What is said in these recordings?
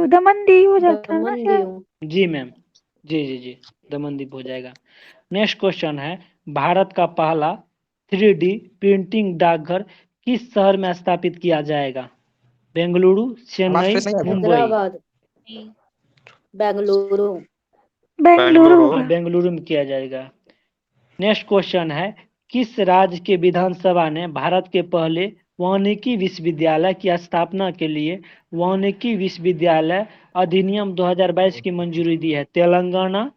दमन दीव हो जाता है ना दमन शायद। दीव। जी मैम, जी दमनदीप हो जाएगा। नेक्स्ट क्वेश्चन है, भारत का पहला 3D प्रिंटिंग डाकघर किस शहर में स्थापित किया जाएगा? बेंगलुरु, चेन्नई, मुंबई। हैदराबाद, बेंगलुरु। बेंगलुरु हाँ, में। बेंगलुरु में किया जाएगा। नेक्स्ट क्वेश्चन है, किस राज्य के विधानसभा ने भारत के पहले वानिकी विश्वविद्यालय की स्थापना के लिए वानिकी विश्वविद्यालय अधिनियम 2022 की मंजूरी दी है? तेलंगाना,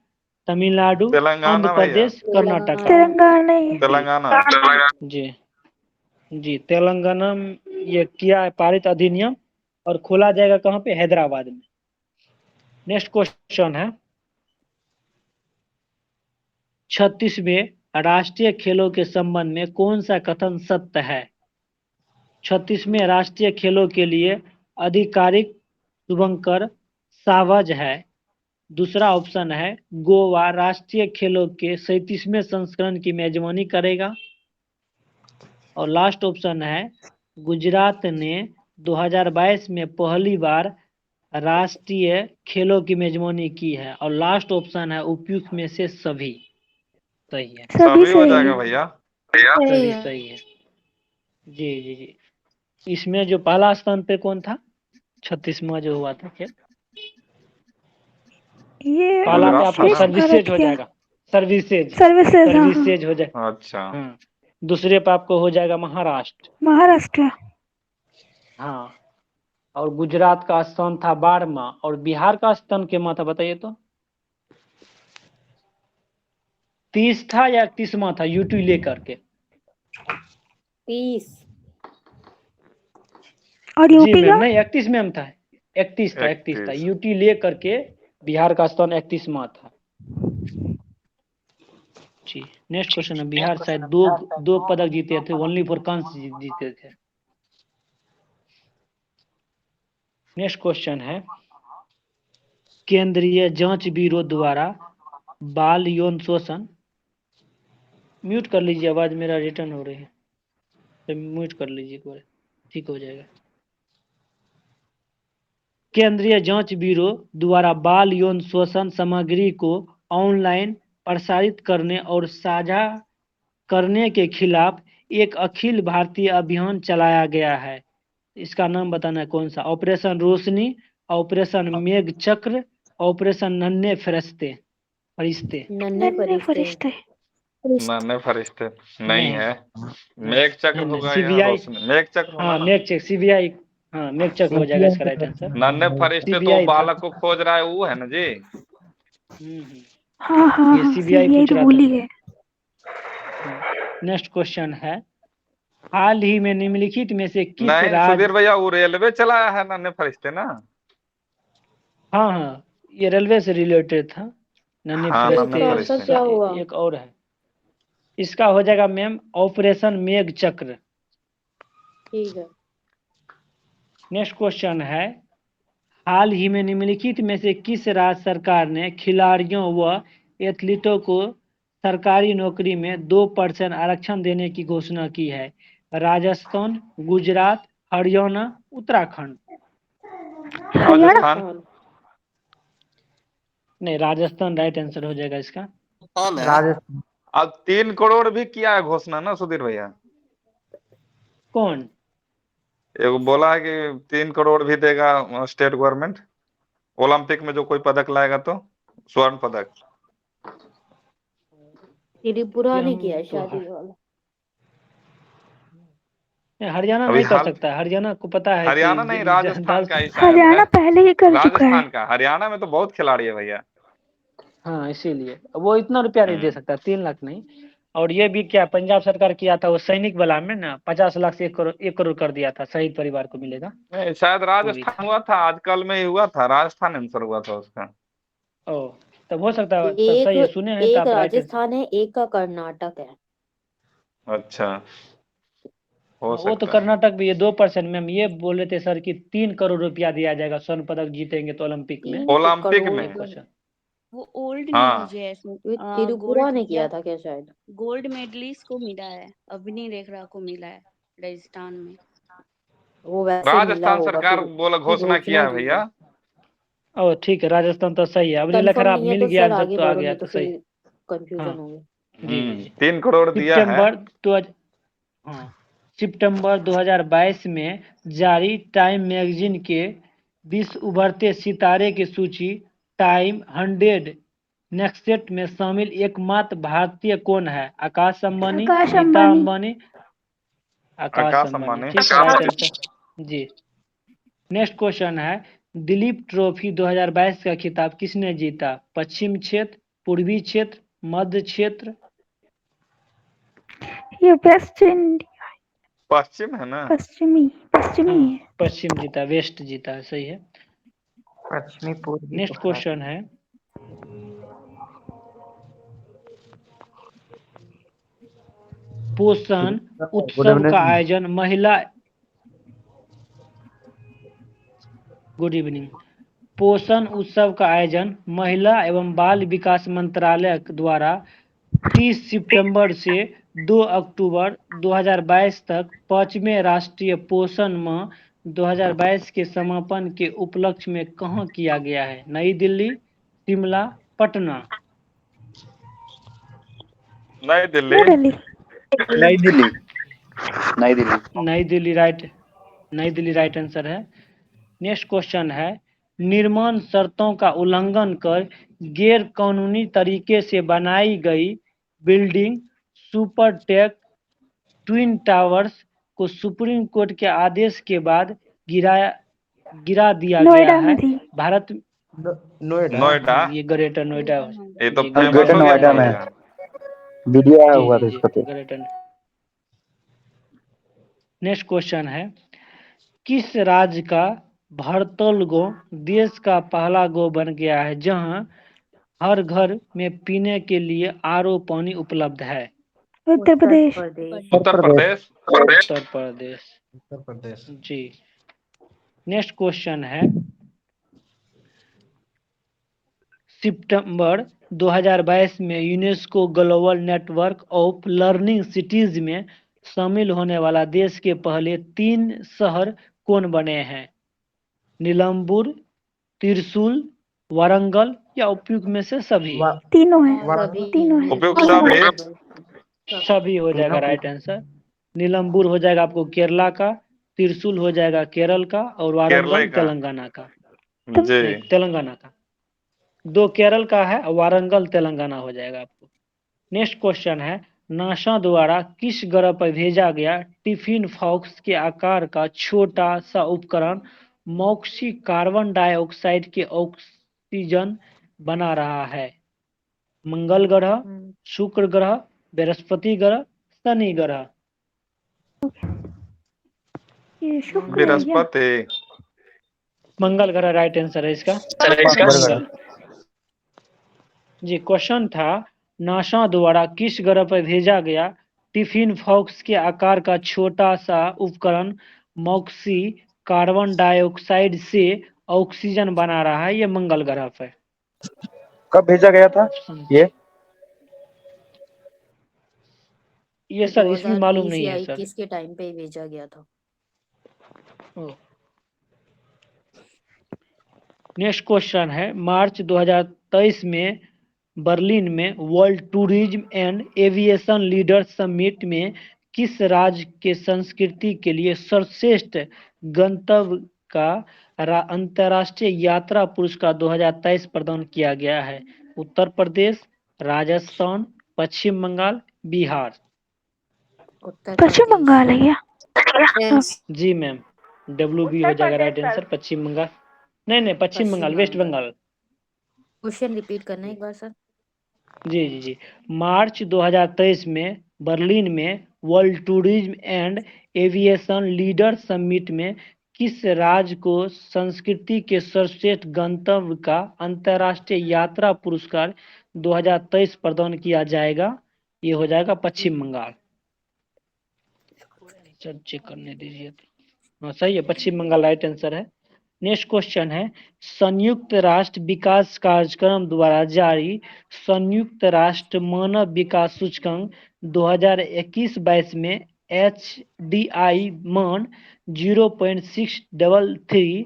तमिलनाडु, आंध्र तेलंगाना भैया, प्रदेश, कर्नाटक। तेलंगाना ही है। तेलंगाना। जी तेलंगाना में ये किया है पारित अधिनियम, और खोला जाएगा कहाँ पे? हैदराबाद में। नेक्स्ट क्वेश्चन है, 36वें राष्ट्रीय खेलों के संबंध में कौन सा कथन सत्य है? 36वें राष्ट्रीय खेलों के लिए आधिकारिक शुभंकर सावज है। दूसरा ऑप्शन है, गोवा राष्ट्रीय खेलों के 37वें संस्करण की मेजबानी करेगा। और लास्ट ऑप्शन है, गुजरात ने 2022 में पहली बार राष्ट्रीय खेलों की मेजबानी की है। और लास्ट ऑप्शन है, उपयुक्त में से सभी। सही है, सभी हो सही जाएगा है। भैया। सही है। जी। इसमें जो पहला स्थान पे कौन था? 36वां जो हुआ था खेल, ये पहला पे आपको एक सर्विसेज भारत हो क्या जाएगा। Services services. हो जाएगा। अच्छा, हाँ, दूसरे पे आपको हो जाएगा महाराष्ट्र। महाराष्ट्र। हाँ, और गुजरात का स्थान था 12वां, और बिहार का स्थान क्या था बताइए तो? 30 था या 31वां था यूटी लेकर के? 30। और जी यूपी मैम, का? नहीं 31 मैम था, 31 था। यूटी लेकर के बिहार का स्थान 31वां था। जी, नेक्स्ट क्वेश्चन है, बिहार शायद दो पदक जीते थे, ओनली फॉर कांस्य जीते थे। नेक्स्ट क्वेश्चन है, केंद्रीय जांच ब्यूरो द्वारा बाल यौन शोषण, म्यूट कर लीजिए, आवाज मेरा रिटर्न हो रही है, तो म्यूट कर लीजिए एक बार, ठीक हो जाएगा। केंद्रीय जांच ब्यूरो द्वारा बाल यौन शोषण सामग्री को ऑनलाइन प्रसारित करने और साझा करने के खिलाफ एक अखिल भारतीय अभियान चलाया गया है। इसका नाम बताना है कौन सा? ऑपरेशन रोशनी, ऑपरेशन मेघ चक्र, ऑपरेशन नन्हे फरिश्ते। नन्हे फरिश्ते। नन्हे फरिश्ते नहीं है। नहीं, मेघ चक्र होगा या सीबीआई। रोशनी? मेघ चक्र होगा हाँ, ना। मेघ चक्र, सीबीआई। हाँ, मेघ चक्र हो जाएगा इसका राइट आंसर। नन्हे फरिश्ते तो सीबीआई था। बालक को खोज रहा है, वो है ना जी। हाँ ये सीबीआई सीबीआई पूछ तो रहा भूल था। ही है। नेक्स्ट क्वेश्चन है, हाल ही में निम्नलिखित में से किस नहीं राज्य? सुधीर भैया, वो रेलवे चलाया है नन्हे फरिश्ते ना। हाँ, ये रेलवे से रिलेटेड था। नन्हे हाँ, नन्हे फरिश्ते फरिश्ते। क्या हुआ? एक और है, इसका हो जाएगा मैम ऑपरेशन मेघ चक्र। ठीक है। नेक्स्ट क्वेश्चन है, हाल ही में निम्नलिखित में से किस राज्य सरकार ने खिलाड़ियों व एथलीटों को सरकारी नौकरी में 2% आरक्षण देने की घोषणा की है? राजस्थान, गुजरात, हरियाणा, उत्तराखंड। हरियाणा। राजस्थान। नहीं, राजस्थान राइट आंसर हो जाएगा इसका। राजस्थान। अब 3 करोड़ भी किया है घोषणा ना सुधीर भैया। कौन? एगो बोला है कि 3 करोड़ भी देगा स्टेट गवर्नमेंट, ओलंपिक में जो कोई पदक लाएगा तो स्वर्ण पदक। त्रिपुरा ने हम किया है तो शादी वाला। हरियाणा अभी नहीं कर हाल सकता, हरियाणा को पता है कि हरियाणा नहीं, राजस्थान का ही शायद हरियाणा है। पहले ही कर चुका है। राजस्थान का, हरियाणा में तो बहुत खिलाड़ी है भैया। हाँ, इसीलिए वो इतना रुपया नहीं दे सकता, 3 लाख नहीं। और ये भी क्या पंजाब सरकार किया था, वो सैनिक वाला में ना 50 लाख से 1 करोड़ कर दिया था, शहीद परिवार को मिलेगा। नहीं, शायद वो भी राजस्थान था। हुआ था, आजकल में ही हुआ था, राजस्थान आंसर हुआ था उसका। ओ, तब हो सकता है, तब एक सही है, सुने हैं तो एक आप राइट। राजस्थान है, एक का कर्नाटक है। अच्छा, हो वो तो सकता है। कर्नाटक भी, ये 2% में हम ये बोले थे सर कि 3 करोड़ रुपया दिया जाएगा स्वर्ण पदक जीतेंगे तो ओलंपिक में। 3 ओलंपिक करोड़ में। का। वो ओल्ड हाँ, न्यूज है ऐसे। ये त्रिपुरा ने किया था क्या शायद? गोल्ड मेडलिस्ट को मिला है, अवनी रेखरा को मिला है राजस्थान में। वो वैसे मिला राजस्थान होगा सरकार फिर बोला, उसकी घोषणा किया है की है। भैया। ओ ठीक है, राजस्थान तो सही है। अब नीला कंफर्म खराब नहीं है मिल तो गया सर जब आगे तो आ बढ़ो, गया नहीं तो तो सही। फिर कंफ्यूजन हाँ होगी। जी। 3 करोड़ दिया है। सितंबर दो हाँ, सितंबर 2022 में जारी टाइम मैगजीन के विश्व उभरते सितारे की सूची टाइम 100 नेक्स्ट में शामिल एकमात्र भारतीय कौन है? आकाश अंबानी, आकाश नीता अंबानी। अंबानी, आकाश आकाश अंबानी। अंबानी। ठीक है, राइट आंसर जी। नेक्स्ट क्वेश्चन है, दिलीप ट्रॉफी 2022 का खिताब किसने जीता? पश्चिम क्षेत्र, पूर्वी क्षेत्र, मध्य क्षेत्र? ये वेस्ट इंडिया, पश्चिम है ना? पश्चिमी पश्चिमी हाँ, है। पश्चिम जीता, वेस्ट जीता, सही है। पश्चिमी पूर्वी नेक्स्ट तो क्वेश्चन है, पोषण गुड उत्सव का इवनिंग। आयोजन महिला गुड इवनिंग। पोषण उत्सव का आयोजन महिला एवं बाल विकास मंत्रालय द्वारा 30 सितंबर से 2 अक्टूबर 2022 तक 5वें राष्ट्रीय पोषण माह 2022 के समापन के उपलक्ष्य में कहाँ किया गया है? नई दिल्ली, शिमला, पटना? नई दिल्ली। न्यू दिल्ली। नई दिल्ली। नई दिल्ली। नई दिल्ली राइट, नई दिल्ली राइट आंसर है। नेक्स्ट क्वेश्चन है, निर्माण शर्तों का उल्लंघन कर गैर कानूनी तरीके से बनाई गई बिल्डिंग सुपरटेक ट्विन टावर्स को सुप्रीम कोर्ट के आदेश के बाद गिरा दिया गया नोएडा है। में थी। भारत नोएडा। ये ग्रेटर नोएडा, ये तो ये फेमस ग्रेटर हो गया नोएडा में नोएडा। वीडियो आया जी हुआ जी था जी इसका तो। ग्रेटर। नेक्स्ट क्वेश्चन है, किस राज्य का भरतौल गांव देश का पहला गांव बन गया है जहां हर घर में पीने के लिए आरओ पानी उपलब्ध है? उत्तर प्रदेश। उत्तर प्रदेश। उत्तर प्रदेश उत्तर प्रदेश। जी। नेक्स्ट क्वेश्चन है, सितंबर 2022 में UNESCO global network of learning cities में शामिल होने वाला देश के पहले 3 शहर कौन बने हैं? नीलमपुर, त्रिशूल, वारंगल या उपयुक्त में से सभी? तीनों है। सभी तीनों है। उपयुक्त सभी। सभी हो जाएगा राइट आंसर। नीलमपुर हो जाएगा आपको केरला का, त्रिशूल हो जाएगा केरल का, और केरला वारंगल का। तेलंगाना का। जी। नहीं, तेलंगाना का। 2 केरल का है और वारंगल तेलंगाना हो जाएगा आपको। नेक्स्ट क्वेश्चन है, नासा द्वारा किस ग्रह पर भेजा गया टिफिन बॉक्स के आकार का छोटा सा उपकरण मॉक्सी कार्बन डाइऑक्साइड के ऑक्सीजन बना रहा है? मंगल ग्रह, शुक्र ग्रह, बृहस्पति ग्रह, शनि ग्रह? ये शुक्र है क्या? बृहस्पति। मंगल ग्रह राइट आंसर है इसका। मंगल जी। क्वेश्चन था, नासा द्वारा किस ग्रह पर भेजा गया टिफिन बॉक्स के आकार का छोटा सा उपकरण मॉक्सी कार्बन डाइऑक्साइड से ऑक्सीजन बना रहा है? ये मंगल ग्रह पर। कब भेजा गया था ये सर इसमें मालूम 2020 नहीं या है सर। 21 के टाइम पे ही भेजा गया था। नेक्स्ट क्वेश्चन है, मार्च 2023 में बर्लिन में world tourism and aviation leader summit में किस राज्य के संस्कृति के लिए सर्वश्रेष्ठ गंतव्य का अंतर्राष्ट्रीय यात्रा पुरस्कार 2023 प्रदान किया गया है? उत्तर प्रदेश, राजस्थान, पश्चिम बंगाल, बिहार? उत्तर पश्चिम बंगाल है क्या? जी मैम, WB हो जाएगा राइट आंसर। पश्चिम बंगाल नहीं, Paschim Bangal, West Bengal. Question repeat करना एक बार सर। जी जी जी। मार्च 2023 में बर्लिन में world tourism and aviation leader summit में किस राज्य को संस्कृति के सर्वश्रेष्ठ गंतव्य का अंतर्राष्ट्रीय यात्रा पुरस्कार 2023 प्रदान किया जाएगा? ये हो जाएगा पश्चिम बंगाल। चेक करने दीजिए। हाँ सही है, पश्चिम बंगाल राइट आंसर है। नेक्स्ट क्वेश्चन है, संयुक्त राष्ट्र विकास कार्यक्रम द्वारा जारी संयुक्त राष्ट्र मानव विकास सूचकांक 2021-22 में HDI मान 0.633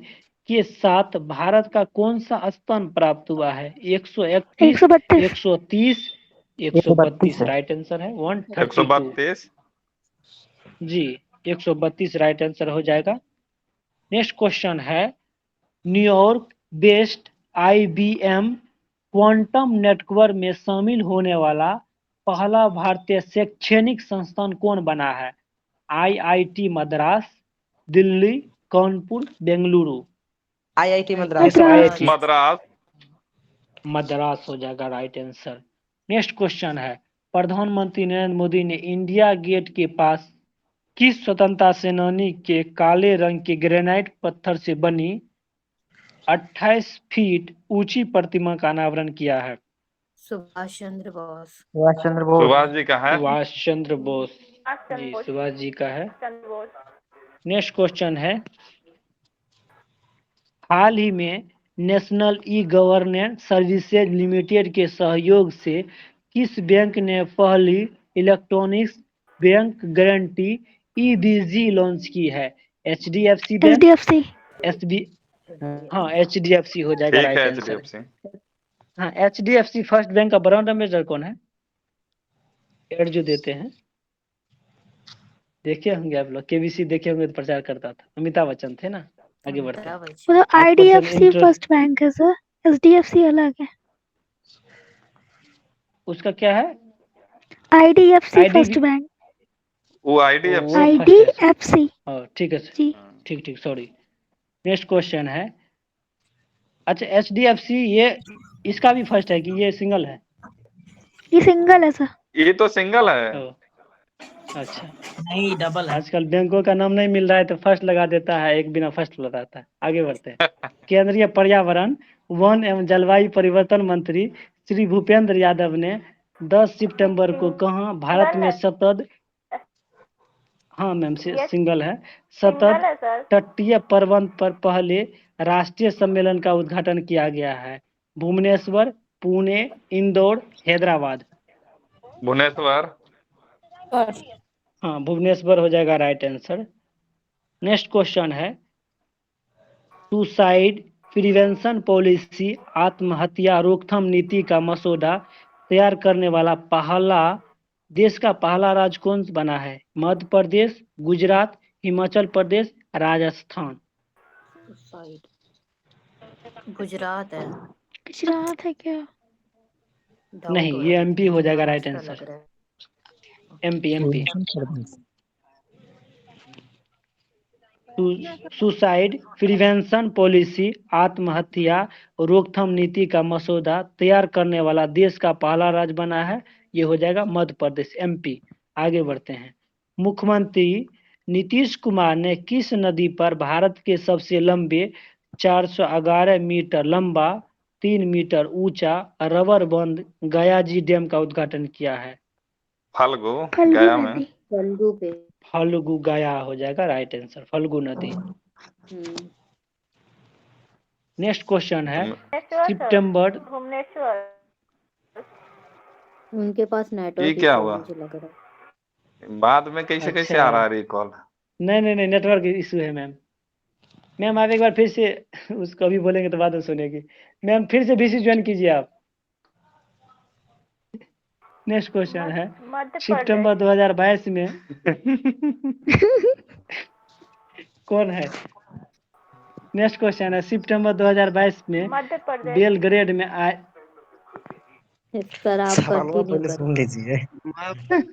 के साथ भारत का कौन सा स्थान प्राप्त हुआ है? 131, 132 130, 132 राइट आंसर है। 132 132 जी, 132 राइट आंसर हो जाएगा। नेक्स्ट क्वेश्चन है, New York based IBM quantum network में शामिल होने वाला पहला भारतीय शैक्षणिक संस्थान कौन बना है? IIT Madras, Delhi, Kanpur, Bengaluru. IIT Madras. Madras. IIT Madras. Madras हो जाएगा राइट आंसर। नेक्स्ट क्वेश्चन है, प्रधानमंत्री नरेंद्र मोदी ने इंडिया गेट के पास किस स्वतंत्रता सेनानी के काले रंग के ग्रेनाइट पत्थर से बनी 28 फीट ऊंची प्रतिमा का अनावरण किया है? सुभाष चंद्र बोस। सुभाष चंद्र बोस। सुभाष जी का है। सुभाष चंद्र बोस जी, सुभाष जी का है। नेक्स्ट क्वेश्चन है, हाल ही में national e governance services limited के सहयोग से किस बैंक ने पहली electronics bank guarantee EBG launch की है? HDFC बैंक, HDFC SB हाँ HDFC हो जाएगा ठीक राइट है आंसर। HDFC। हाँ HDFC फर्स्ट बैंक का ब्रांड एम्बेसडर कौन है? एड जो देते हैं, देखे होंगे आप लोग, KBC देखे होंगे तो प्रचार करता था, अमिताभ बच्चन थे ना। आगे बढ़ते हैं। मतलब IDFC फर्स्ट बैंक है सर, HDFC अलग है। उसका क्या है? IDFC first bank. वो IDFC। वो first है। IDFC ठीक है जी। ठीक सॉरी। नेक्स्ट क्वेश्चन है, अच्छा HDFC ये इसका भी फर्स्ट है कि ये सिंगल है? ये सिंगल है सर। ये तो सिंगल है। अच्छा, नहीं डबल है। आजकल बैंकों का नाम नहीं मिल रहा है तो फर्स्ट लगा देता है, एक बिना फर्स्ट लगाता है। आगे बढ़ते हैं। केंद्रीय पर्यावरण, वन एवं जलवायु परिवर्तन मंत्री श्री भूपेंद्र यादव ने 10 सितंबर को कहाँ भारत में सतत, हाँ मैम से सिंगल है, सतत तटीय पर्वत पर पहले राष्ट्रीय सम्मेलन का उद्घाटन किया गया है? भुवनेश्वर, पुणे, इंदौर, हैदराबाद। भुवनेश्वर। हाँ भुवनेश्वर हो जाएगा राइट आंसर। नेक्स्ट क्वेश्चन है, सुसाइड प्रिवेंशन पॉलिसी आत्महत्या रोकथाम नीति का मसौदा तैयार करने वाला देश का पहला राज्य कौन बना है? मध्य प्रदेश, गुजरात, हिमाचल प्रदेश, राजस्थान। गुजरात है। गुजरात है क्या? नहीं, ये MP हो जाएगा right answer. MP। Suicide prevention policy आत्महत्या रोकथाम नीति का मसौदा तैयार करने वाला देश का पहला राज्य बना है, ये हो जाएगा मध्य प्रदेश MP। आगे बढ़ते हैं। मुख्यमंत्री नीतीश कुमार ने किस नदी पर भारत के सबसे लंबे 411 मीटर लंबा 3 मीटर ऊंचा रबर बंद गयाजी डैम का उद्घाटन किया है? फल्गु गया में। फल्गु पे। फल्गु गया हो जाएगा राइट आंसर, फल्गु नदी। नेक्स्ट क्वेश्चन है, सितंबर उनके पास नेटवर्क ये क्या इशू हुआ? मुझे लग रहा है। बाद में कैसे आ रहा है कॉल? नहीं नेटवर्क इशू है मैम आप एक बार फिर से उसको अभी बोलेंगे तो बाद में सुनेगी। मैम फिर से BC ज्वाइन कीजिए आप। नेक्स्ट क्वेश्चन है, सितंबर 2022 में कौन है? नेक्स्ट क्वेश्चन है, सितंबर 2022 में बेलग्रेड में आए। सर आप कंटिन्यू करें। सुन लीजिए।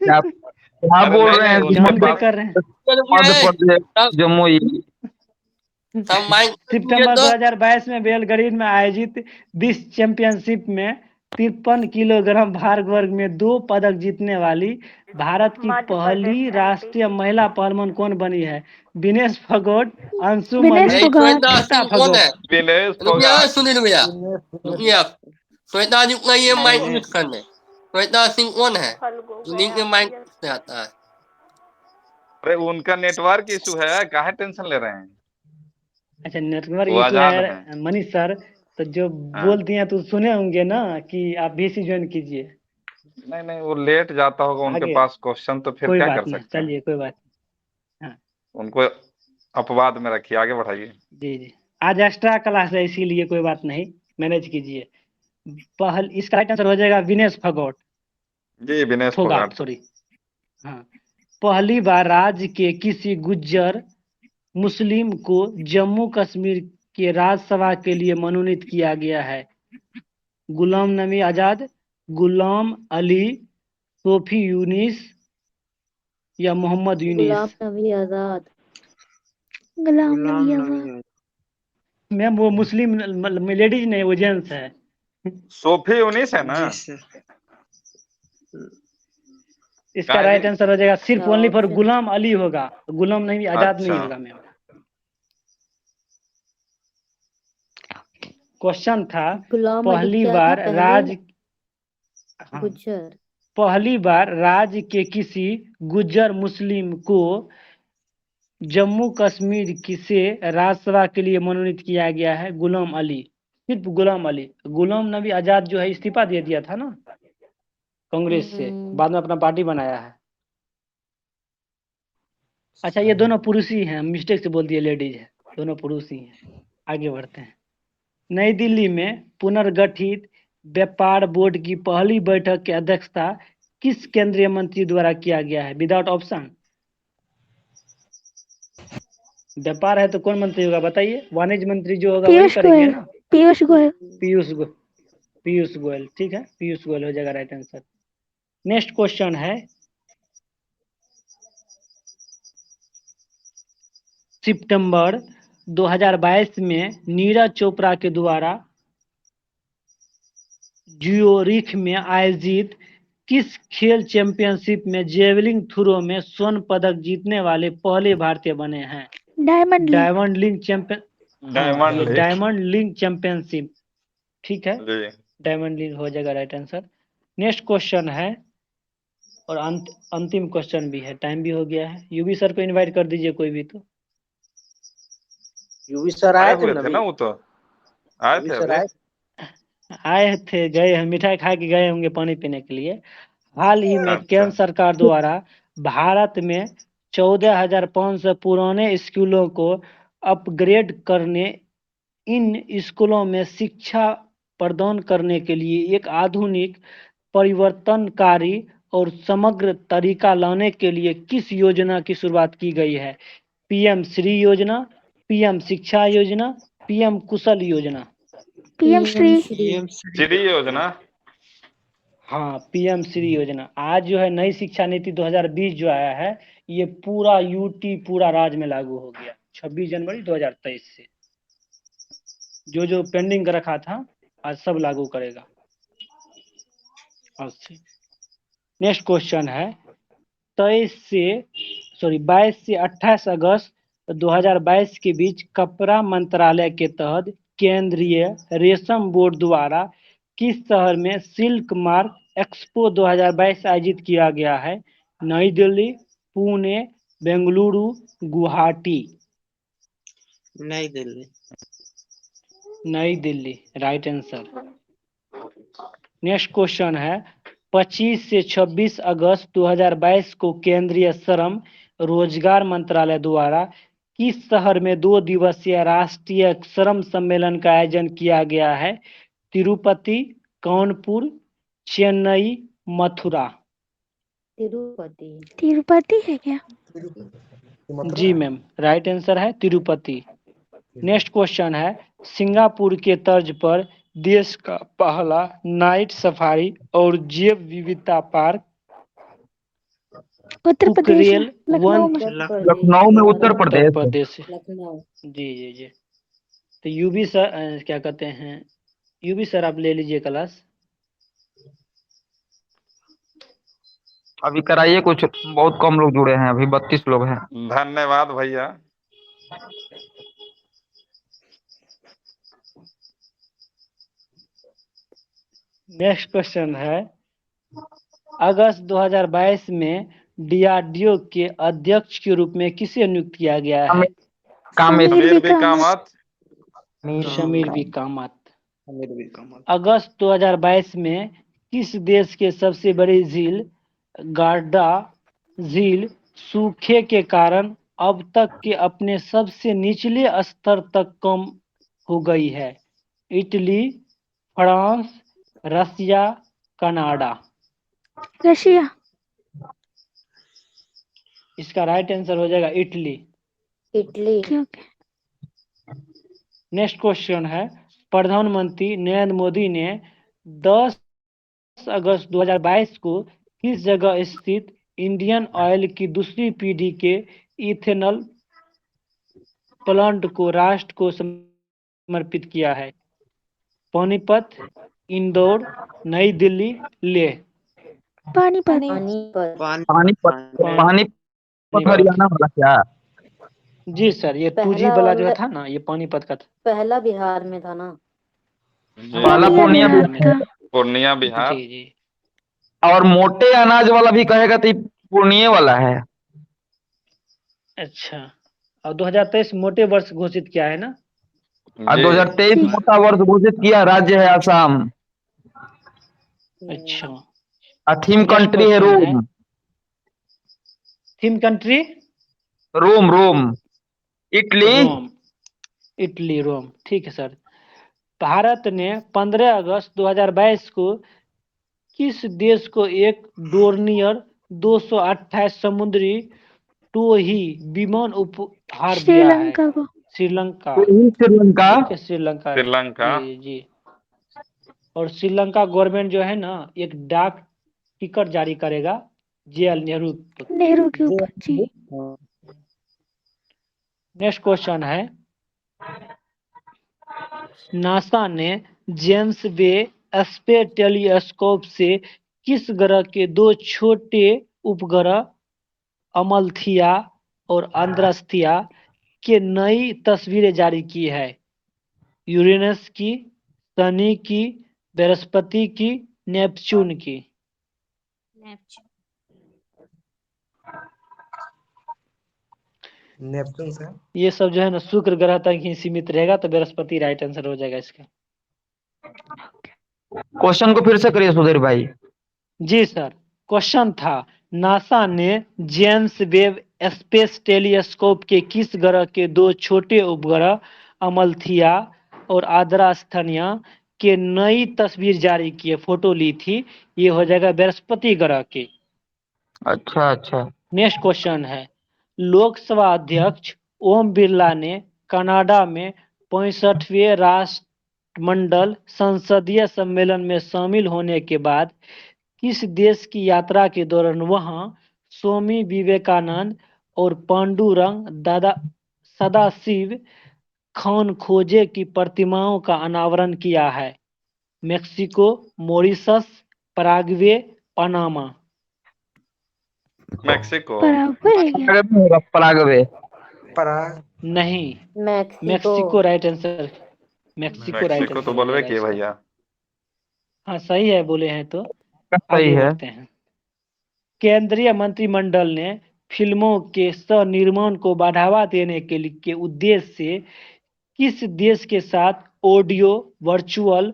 क्या बोल रहे हैं? जहाँ ब्रेक कर रहे हैं। जम्मू। सितंबर 2022 में बेलग्रेड में आयोजित विश्व चैंपियनशिप में 53 किलोग्राम भार वर्ग में 2 पदक जीतने वाली भारत की पहली राष्ट्रीय महिला पहलवान कौन बनी है? विनेश फोगाट, अंशु विनेश फोगाट। गीता फोगाट। विनेश फोगाट। सुनिए भैया, रुकिए आप। श्वेता जी का ये माइक यूज करने, श्वेता सिंह कौन है? लिंक में माइक से आता है। अरे उनका नेटवर्क इशू है, काहे टेंशन ले रहे हैं? अच्छा नेटवर्क वो इशू आजाद है मनीष सर, तो जो बोल दिए तो सुने होंगे ना कि आप BC ज्वाइन कीजिए। नहीं वो लेट जाता होगा उनके पास क्वेश्चन, तो फिर कोई क्या बात कर नहीं, सकते हैं? चलिए कोई बात नहीं। उनको अपवाद में रखिए, आगे बढ़ाइए। जी आज एक्स्ट्रा क्लास है इसीलिए कोई बात नहीं, मैनेज कीजिए। इसका राइट आंसर हो जाएगा विनेश फोगाट। जी विनेश फोगाट। सॉरी, हाँ। पहली बार राज्य के किसी गुज्जर मुस्लिम को जम्मू कश्मीर के राज्यसभा के लिए मनोनीत किया गया है। गुलाम नबी आजाद, गुलाम अली, सोफी यूनिस या मोहम्मद यूनिस? गुलाम नबी आजाद। गुलाम नबी आजाद। मैम वो मुस्लिम लेडीज नहीं, वो जेंट्स है। सोफी यूनिस है ना? इसका राइट आंसर हो जाएगा सिर्फ क्या only for option? Ghulam Ali होगा, गुलाम नबी आजाद नहीं अच्छा। होगा मैम। क्वेश्चन था गुलाम अली पहली क्या था बार पहले? राज्य, हाँ, गुज्जर। पहली बार राज्य के किसी गुज्जर मुस्लिम को जम्मू कश्मीर से राज्यसभा के लिए मनोनीत किया गया है गुलाम अली, सिर्फ गुलाम अली। गुलाम नबी आजाद जो है इस्तीफा दे दिया था ना कांग्रेस से, बाद में अपना पार्टी बनाया है। अच्छा ये दोनों पुरुष ही हैं, मिस्टेक से बोल दिए लेडीज है, दोनों पुरुष ही हैं। आगे बढ़ते हैं। नई दिल्ली में पुनर्गठित व्यापार बोर्ड की पहली बैठक की अध्यक्षता किस केंद्रीय मंत्री द्वारा किया गया है? Without option. व्यापार है तो कौन मंत्री होगा बताइए? वाणिज्य मंत्री जो होगा वही पीयूष करेंगे गोयल। ना। पीयूष गोयल। पीयूष गोयल, ठीक है, पीयूष गोयल हो जाएगा राइट आंसर। नेक्स्ट क्वेश्चन है, सितंबर 2022 में नीरज चोपड़ा के द्वारा ज्यूरिख में आयोजित किस खेल चैंपियनशिप में जेवलिन थ्रो में स्वर्ण पदक जीतने वाले पहले भारतीय बने हैं? डायमंड लीग चैंपियनशिप, ठीक है, डायमंड लीग हो जाएगा राइट आंसर। नेक्स्ट क्वेश्चन है और अंतिम क्वेश्चन भी है, टाइम भी हो गया है। यूबी सर को इनवाइट कर दीजिए कोई भी तो। यूवी सर आए थे थे ना, वो तो आए थे अभी। आए थे, गए हैं, मिठाई खा के गए होंगे पानी पीने के लिए। हाल ही में केंद्र सरकार द्वारा भारत में 14,500 पुराने स्कूलों को अपग्रेड करने, इन स्कूलों में शिक्षा प्रदान करने के लिए एक आधुनिक, परिवर्तनकारी और समग्र तरीका लाने के लिए किस योजना की शुरुआत की गई है? पीएम श्री योजना, पीएम शिक्षा योजना, पीएम कुशल योजना? पीएम श्री। श्री योजना। हाँ, पीएम श्री योजना। आज जो है नई शिक्षा नीति 2020 जो आया है, ये पूरा यूटी पूरा राज्य में लागू हो गया 26 जनवरी 2023 से। जो जो पेंडिंग रखा था आज सब लागू करेगा। नेक्स्ट क्वेश्चन है, 22 से 28 अगस्त 2022 के बीच कपड़ा मंत्रालय के तहत केंद्रीय रेशम बोर्ड द्वारा किस शहर में सिल्क मार्क एक्सपो 2022 आयोजित किया गया है? नई दिल्ली, पुणे, बेंगलुरु, गुवाहाटी? नई दिल्ली। नई Delhi, right answer. Next question है, 25 से 26 अगस्त 2022 को केंद्रीय श्रम रोजगार मंत्रालय द्वारा किस शहर में 2 दिवसीय राष्ट्रीय श्रम सम्मेलन का आयोजन किया गया है? तिरुपति, कानपुर, चेन्नई, मथुरा? तिरुपति है क्या? जी मैम, राइट आंसर है तिरुपति। नेक्स्ट क्वेश्चन है, सिंगापुर के तर्ज पर देश का पहला नाइट सफारी और जैव विविधता पार्क उत्तर प्रदेश। लखनऊ में उत्तर प्रदेश। जी। तो यूबी सर क्या कहते हैं, यूबी सर आप ले लीजिए क्लास। अभी कराइए, कुछ बहुत कम लोग जुड़े हैं, अभी 32 लोग हैं। धन्यवाद भैया। नेक्स्ट क्वेश्चन है, अगस्त 2022 में डीआरडीओ के अध्यक्ष के रूप में किसे नियुक्त किया गया है? शमीर बी कामत। अगस्त 2022 में किस देश के सबसे बड़ी झील गार्डा झील सूखे के कारण अब तक के अपने सबसे निचले स्तर तक कम हो गई है? इटली, फ्रांस, रसिया, कनाडा। रशिया। इसका राइट आंसर हो जाएगा Italy. Italy. Okay. Next question है, प्रधानमंत्री नरेंद्र मोदी ने 10 अगस्त 2022 को किस जगह स्थित इंडियन ऑयल की दूसरी पीढ़ी के इथेनॉल प्लांट को राष्ट्र को समर्पित किया है? पानीपत, इंदौर, नई दिल्ली, लेह। पानीपत। पानीपत। पानीपत हरियाणा वाला क्या? जी सर, ये 2G पहला वाला जो वाला था ना, ये पानीपत का था। पहला बिहार में था ना। जी वाला पूर्णिया बिहार बिहार था। पूर्णिया बिहार। जी जी। और मोटे अनाज वाला भी कहेगा तो ये पूर्णिया वाला है। अच्छा, और 2023 मोटे वर्ष घोषित किया है ना? और जी 2023 जी। मोटा वर्ष घोषित किया, राज्य है असम, अच्छा, और थीम नेक्स्ट कंट्री है क्वेश्चन है, रोम। थीम कंट्री रोम रोम इटली। रोम। इटली, रोम, ठीक है सर। भारत ने 15 अगस्त 2022 को किस देश को एक डोर्नियर 228 समुद्री टोही विमान उपहार दिया है? श्रीलंका को। श्रीलंका। श्रीलंका। ठीक है, श्रीलंका। श्रीलंका। जी जी। और श्रीलंका गवर्नमेंट जो है ना, एक डाक टिकट जारी करेगा JL नेहरू को। नेहरू के ऊपर। जी। नेक्स्ट क्वेश्चन है, नासा ने जेम्स वेब स्पेस टेलीस्कोप से किस ग्रह के 2 छोटे उपग्रह अमल्थिया और आंद्रस्थिया के नई तस्वीरें जारी की है? यूरेनस की, शनि की, बृहस्पति की, नेपच्यून की। नेपच्यून से। ये सब जो है ना शुक्र ग्रह तक ही सीमित रहेगा, तो बृहस्पति राइट आंसर हो जाएगा इसका। क्वेश्चन को फिर से करिए सुधीर भाई। जी सर, क्वेश्चन था, नासा ने जेम्स वेब स्पेस टेलीस्कोप के किस ग्रह के 2 छोटे उपग्रह अमल्थिया और आद्रास्थनिया के नई तस्वीर जारी की है, फोटो ली थी? ये हो जाएगा बृहस्पति ग्रह के। अच्छा अच्छा। नेक्स्ट क्वेश्चन है, लोकसभा अध्यक्ष ओम बिरला ने कनाडा में 65वें राष्ट्रमंडल संसदीय सम्मेलन में शामिल होने के बाद किस देश की यात्रा के दौरान वहां स्वामी विवेकानंद और पांडुरंग दादा सदाशिव खान खोजे की प्रतिमाओं का अनावरण किया है? Mexico, Mauritius, Paraguay, Panama. Mexico. Paraguay है क्या? पराग्वे में होगा, पराग्वे। पराग। नहीं, Mexico. Mexico right answer. Mexico right Mexico तो आंसर हो बोलबे जाएगा किए इसका। भैया। हाँ सही है, बोले हैं तो सही आगे है। बढ़ते हैं। केंद्रीय मंत्रिमंडल ने फिल्मों के सह-निर्माण को बढ़ावा देने के उद्देश्य से किस देश के साथ ऑडियो वर्चुअल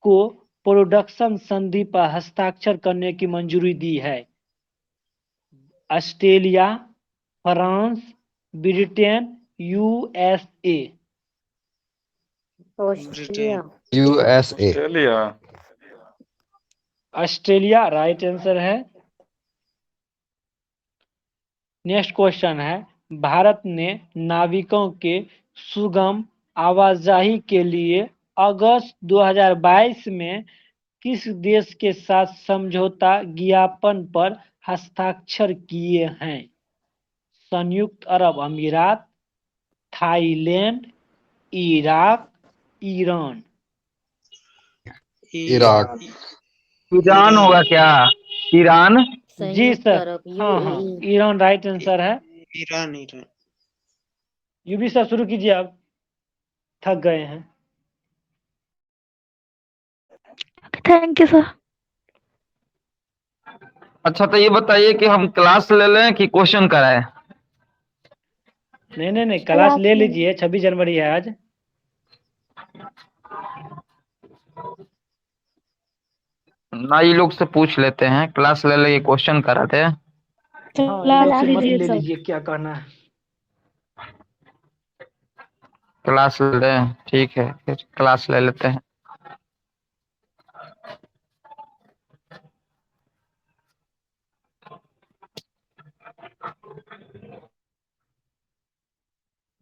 को प्रोडक्शन संधि पर हस्ताक्षर करने की मंजूरी दी है? Australia, France, Britain, USA। Australia. USA। Australia. Australia right answer है। नेक्स्ट क्वेश्चन है, भारत ने नाविकों के सुगम आवाजाही के लिए अगस्त 2022 में किस देश के साथ समझौता ज्ञापन पर हस्ताक्षर किए हैं? संयुक्त अरब अमीरात, Thailand, Iraq, Iran. Iraq. Iran होगा क्या? ईरान। जी संयुक्त सर, अरब हाँ हाँ, UAE। ईरान राइट आंसर है। Iran Iran. यूबी सर शुरू कीजिए, आप थक गए हैं। Thank you sir. अच्छा तो ये बताइए कि हम क्लास ले लें कि क्वेश्चन कराएं? नहीं नहीं नहीं, क्लास ले लीजिए, 26 जनवरी है आज। ना ये लोग से पूछ लेते हैं, क्लास ले लेंगे क्वेश्चन कराते हैं। हाँ, इन लोग से मत ले लीजिए, क्या करना है। क्लास क्लास ले लें, ठीक है फिर क्लास ले लेते हैं।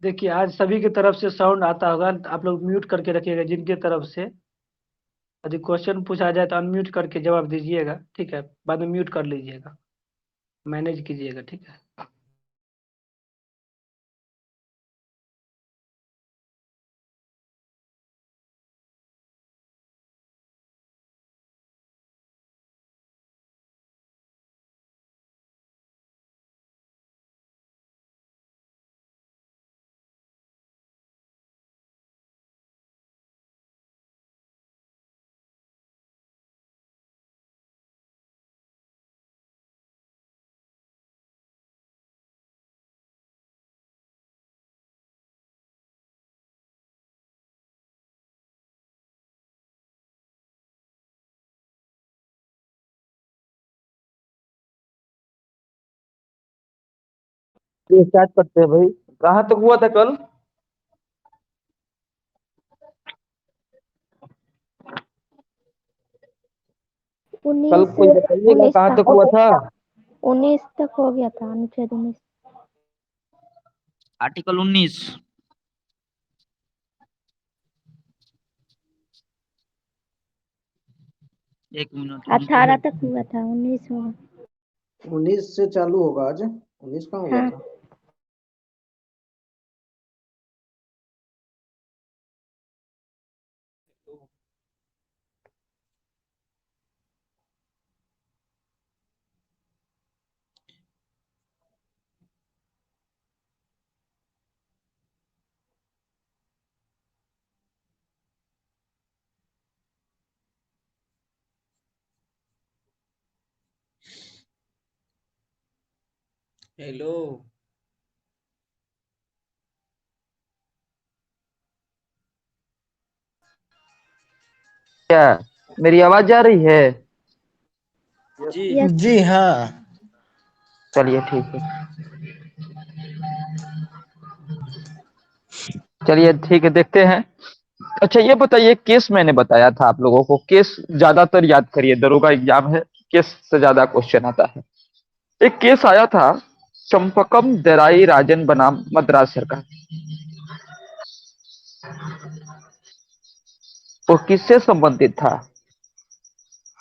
देखिए आज सभी की तरफ से साउंड आता होगा, आप लोग म्यूट करके रखिएगा जिनके तरफ से। यदि क्वेश्चन पूछा जाए तो अनम्यूट करके जवाब दीजिएगा, ठीक है, बाद में म्यूट कर लीजिएगा, मैनेज कीजिएगा, ठीक है। स्टार्ट करते हैं भाई। कहाँ तक हुआ था कल? कल कोई बताइएगा 19 कहाँ तक तक हुआ था? 19 तक हो गया था, अनुच्छेद 19। आर्टिकल 19। एक मिनट 18 तक हुआ था, 19 होगा। 19 से चालू होगा आज, 19 कहाँ हुआ हाँ। था? हेलो, क्या मेरी आवाज जा रही है? यस। जी हाँ। चलिए ठीक है, चलिए ठीक है, देखते हैं। अच्छा ये बताइए, केस मैंने बताया था आप लोगों को, केस ज्यादातर याद करिए, दरोगा एग्जाम है, केस से ज्यादा क्वेश्चन आता है। एक केस आया था, चंपकम दराई राजन बनाम मद्रास सरकार। वो किससे संबंधित था?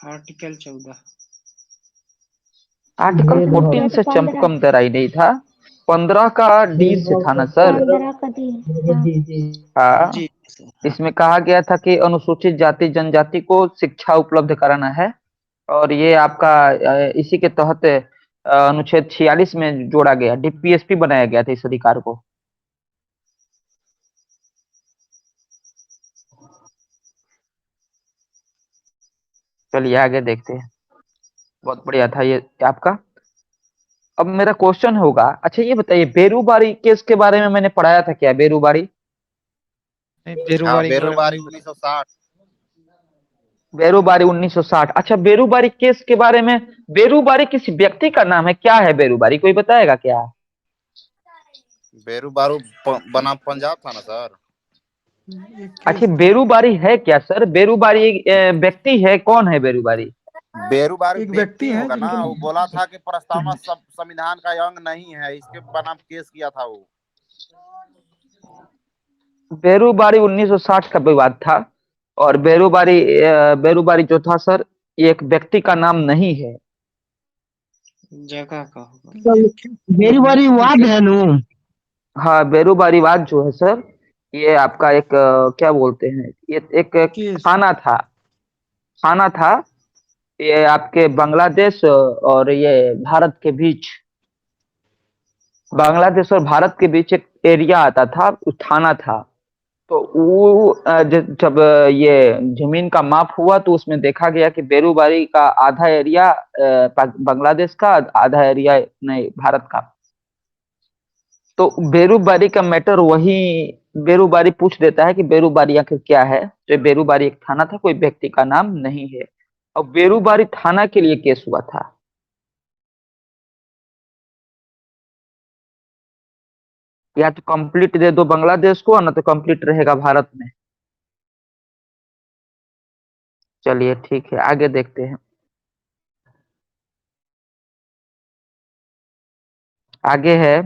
आर्टिकल 14। आर्टिकल 14 से 15। चंपकम दराई नहीं था, 15 का डी से था ना सर। 15 का दी। हाँ, जी इसमें कहा गया था कि अनुसूचित जाति जनजाति को शिक्षा उपलब्ध कराना है, और ये आपका इसी के तहत अनुच्छेद 46 में जोड़ा गया, डीपीएसपी बनाया गया था इस अधिकार को। चलिए आगे देखते हैं। बहुत बढ़िया था ये आपका। अब मेरा क्वेश्चन होगा, अच्छा ये बताइए, बेरूबारी केस के बारे में मैंने पढ़ाया था क्या? बेरूबारी, हाँ, बेरोबारी 1960। बेरूबारी 1960। अच्छा बेरूबारी केस के बारे में, बेरूबारी किसी व्यक्ति का नाम है? क्या है बेरूबारी, कोई बताएगा क्या? बेरूबारू बनाम पंजाब था ना सर। अच्छा बेरूबारी है क्या सर? बेरूबारी एक व्यक्ति है, कौन है बेरूबारी? बेरूबारी व्यक्ति होगा ना, वो बोला था कि प्रस्तावना संविधान का अंग नहीं है, इसके बनाम केस किया था वो। बेरूबारी 1960 का विवाद था, और बेरूबारी जो था सर, ये एक व्यक्ति का नाम नहीं है, जगह का होगा। बेरूबारी वाद है नु। हाँ बेरूबारी वाद जो है सर, ये आपका एक क्या बोलते हैं, ये एक थाना था, थाना था, ये आपके बांग्लादेश और ये भारत के बीच, बांग्लादेश और भारत के बीच एक एरिया आता था, थाना था। तो वो जब ये जमीन का माप हुआ तो उसमें देखा गया कि बेरूबारी का आधा एरिया बांग्लादेश का, आधा एरिया नहीं भारत का। तो बेरूबारी का मैटर वही, बेरूबारी पूछ देता है कि बेरूबारी आखिर क्या है। तो ये बेरूबारी एक थाना था, कोई व्यक्ति का नाम नहीं है, और बेरूबारी थाना के लिए केस हुआ था। या तो कंप्लीट दे दो बांग्लादेश को, ना तो कंप्लीट रहेगा भारत में। चलिए ठीक है, आगे देखते हैं। आगे है,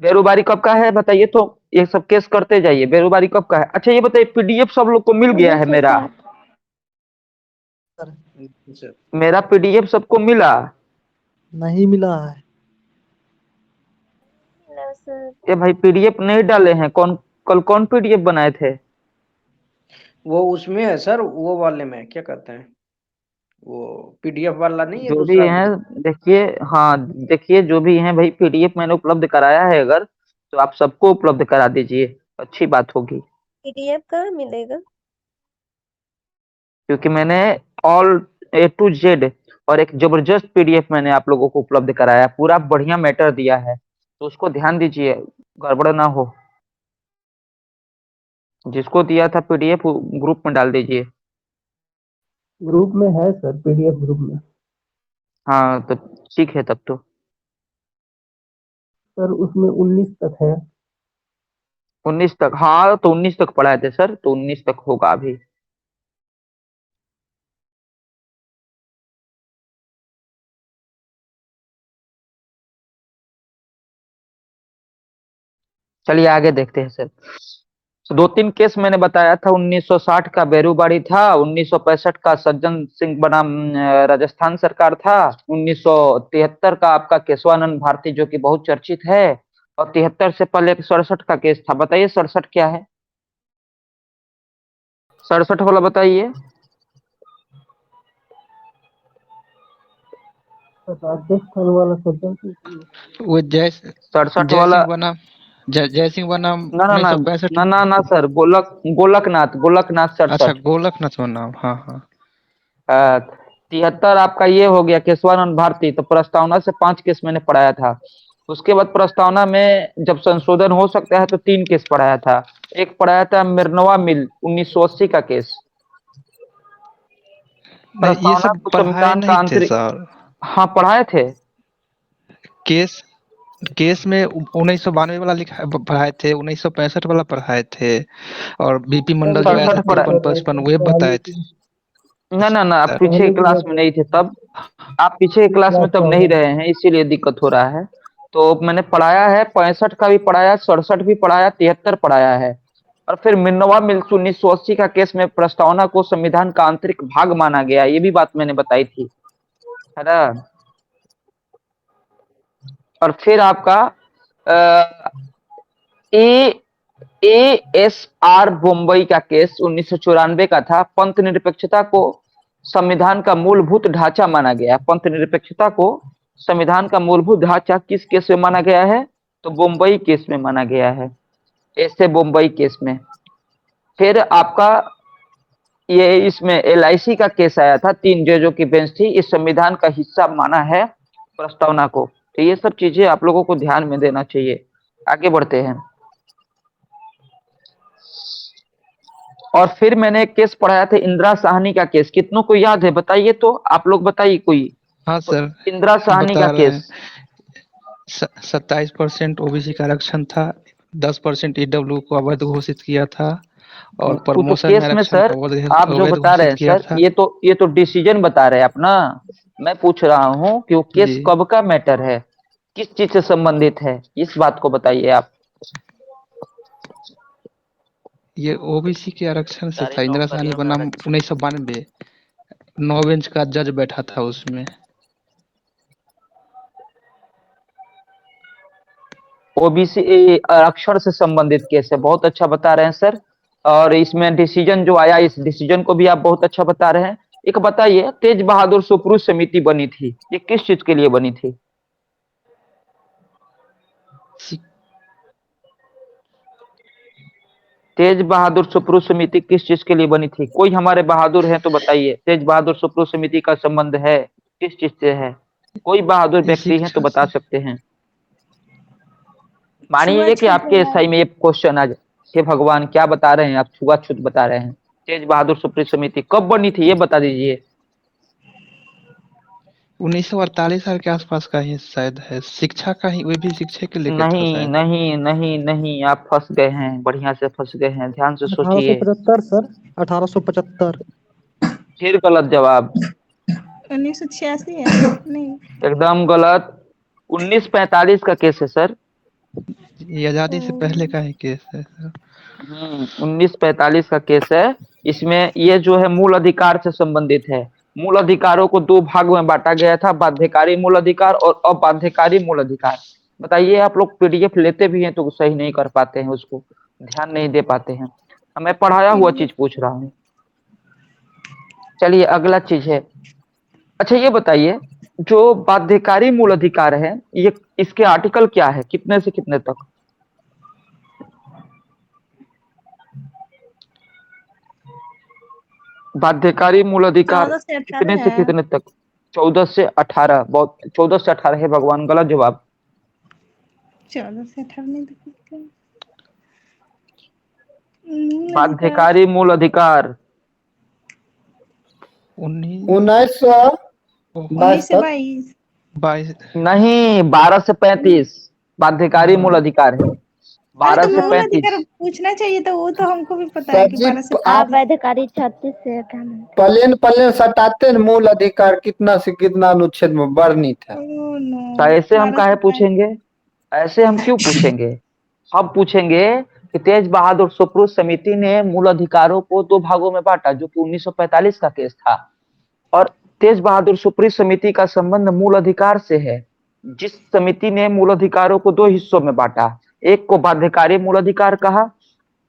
बेरोबारी कब का है बताइए तो, ये सब केस करते जाइए। बेरोबारी कब का है? अच्छा ये बताइए, पीडीएफ सब लोग को मिल गया है? मेरा पीडीएफ सबको मिला? नहीं मिला है। ये भाई पीडीएफ नहीं डाले हैं, कल कौन पीडीएफ बनाए थे? वो उसमें है सर, वो वाले में क्या कहते हैं, वो पीडीएफ वाला नहीं है जो भी दूसरा। है देखिए, हाँ देखिए, जो भी है भाई पीडीएफ मैंने उपलब्ध कराया है, अगर तो आप सबको उपलब्ध करा दीजिए, अच्छी बात होगी। पीडीएफ कहाँ मिलेगा? क्योंकि मैंने ऑल A to Z और एक जबरदस्त पीडीएफ मैंने आप लोगों को उपलब्ध कराया, पूरा बढ़िया मैटर दिया है, तो उसको ध्यान दीजिए, गड़बड़ ना हो। जिसको दिया था पीडीएफ ग्रुप में डाल दीजिए। ग्रुप में है सर, पीडीएफ ग्रुप में। हाँ तो ठीक है तब तो। सर उसमें 19 तक है। 19 तक? हाँ तो 19 तक पढ़ाए थे सर, तो 19 तक होगा अभी। चलिए आगे देखते हैं सर। तो 2-3 केस मैंने बताया था। 1960 का बेरूबाड़ी था, 1965 का सज्जन सिंह बनाम राजस्थान सरकार था, 1973 का आपका केशवानंद भारती जो कि बहुत चर्चित है, और 73 से पहले 67 का केस था। बताइए 67 क्या है? 67 वाला बताइए। राजस्थान वाला सज्जन सिंह, वो 67 वाला जय सिंह बनाम ना ना ना 1965। ना ना ना सर, गोलकनाथ 67। गोलकनाथ बनाम, हाँ हाँ। 73 आपका ये हो गया केशवानंद भारती। तो प्रस्तावना से 5 केस मैंने पढ़ाया था। उसके बाद प्रस्तावना में जब संशोधन हो सकता है तो 3 केस पढ़ाया था। एक पढ़ाया था मिर्नवा मिल 1980 का केस। ये सब पढ़ाए नहीं थे सर। हाँ पढ़ाए थे। केस में 1992 वाला लिखा पढ़ाए थे, 1965 वाला पढ़ाए थे, और बीपी मंडल जो आया था 53-55 वे बताए थे। ना ना ना, आप पीछे क्लास में नहीं थे तब, आप पीछे क्लास में तब नहीं रहे हैं, इसीलिए दिक्कत हो रहा है। तो मैंने पढ़ाया है, 65 का भी पढ़ाया, 67 भी पढ़ाया, 73 पढ़ाया है। और फिर मिर्नवा मिल्स 1980 का केस में प्रस्तावना को संविधान का आंतरिक भाग माना गया, ये भी बात मैंने बताई थी, है ना। और फिर आपका ASR बम्बई का केस 1994 का था। पंथ निरपेक्षता को संविधान का मूलभूत ढांचा माना गया। पंथ निरपेक्षता को संविधान का मूलभूत ढांचा किस केस में माना गया है? तो बम्बई केस में माना गया है, ऐसे बम्बई केस में। फिर आपका ये इसमें LIC का केस आया था, 3 जजों की बेंच थी, इस संविधान का हिस्सा माना है प्रस्तावना को। तो ये सब चीजें आप लोगों को ध्यान में देना चाहिए। आगे बढ़ते हैं। और फिर मैंने एक केस पढ़ाया था इंदिरा साहनी का केस, कितनों को याद है बताइए तो, आप लोग बताइए कोई। हाँ सर, इंदिरा साहनी का केस 27% ओबीसी का आरक्षण था, 10% EW को अवैध घोषित किया था, और प्रमोशन केस में सर आप जो बता रहे हैं सर, ये तो डिसीजन बता रहे हैं आप ना। मैं पूछ रहा हूँ कि वो केस कब का मैटर है, किस चीज से संबंधित है, इस बात को बताइए आप। ये ओबीसी के आरक्षण से था। इंदिरा साहनी बनाम 1992, 9 बेंच का जज बैठा था उसमें। ओबीसी आरक्षण से संबंधित केस है, बहुत अच्छा बता रहे हैं सर। और इसमें डिसीजन जो आया, इस डिसीजन को भी आप बहुत अच्छा बता रहे हैं। एक बताइए, तेज बहादुर सुप्रू समिति बनी थी, ये किस चीज के लिए बनी थी? तेज बहादुर सुप्रू समिति किस चीज के लिए बनी थी? कोई हमारे बहादुर है तो बताइए, तेज बहादुर सुप्रू समिति का संबंध है किस चीज से है? कोई बहादुर व्यक्ति है तो बता सकते हैं। मानिए कि आपके एसआई में ये क्वेश्चन आ जाए, हे भगवान क्या बता रहे हैं आप, छुआछूत बता रहे हैं। तेज बहादुर सुप्रू समिति कब बनी थी ये बता दीजिए। 1948 साल के आसपास का ही शायद है, शिक्षा का ही, वो भी शिक्षा के लेके था नहीं शायद। नहीं नहीं नहीं, आप फंस गए हैं, बढ़िया से फंस गए हैं, ध्यान से सोचिए। 1875 सर, 1875। फिर गलत जवाब, 1986 है नहीं। एकदम गलत। 1945 का केस है सर। ये आजादी से पहले का ही केस है सर। 1945 का केस है। इसमें ये जो है मूल अधिकार से संबंधित है। मूल अधिकारों को दो भाग में बांटा गया था, बाध्यकारी मूल अधिकार और अबाध्यकारी मूल अधिकार। बताइए, आप लोग पीडीएफ लेते भी हैं तो सही नहीं कर पाते हैं, उसको ध्यान नहीं दे पाते हैं। मैं पढ़ाया हुआ चीज पूछ रहा हूँ। चलिए अगला चीज है। अच्छा ये बताइए, जो बाध्यकारी मूल अधिकार है, ये इसके आर्टिकल क्या है, कितने से कितने तक? बाध्यकारी मूल अधिकार 14 से 18 कितने से है। कितने तक? 14 से 18। बहुत, 14 से 18 है भगवान, गलत जवाब। 14 से 18 नहीं तो बाध्यकारी मूल अधिकार 1922 तक। 22 नहीं, 12 से 35 बाध्यकारी मूल अधिकार है। 12 से 35। पूछना चाहिए था, वो तो हमको भी पता है कि 12 से आप अधिकारी 36 से 98। प्लेन प्लेन सटाते हैं, मूल अधिकार कितना से कितना अनुच्छेद में वर्णित है। तो ऐसे हम काहे पूछेंगे? ऐसे हम क्यों पूछेंगे? हम पूछेंगे कि तेज बहादुर सुप्रू समिति ने मूल अधिकारों को दो भागों में बांटा, जो कि 1945 का केस था। और तेज बहादुर सुप्रू समिति का संबंध मूल अधिकार से है। जिस समिति ने मूल अधिकारों को दो हिस्सों में बांटा, एक को बाध्यकारी मूल अधिकार कहा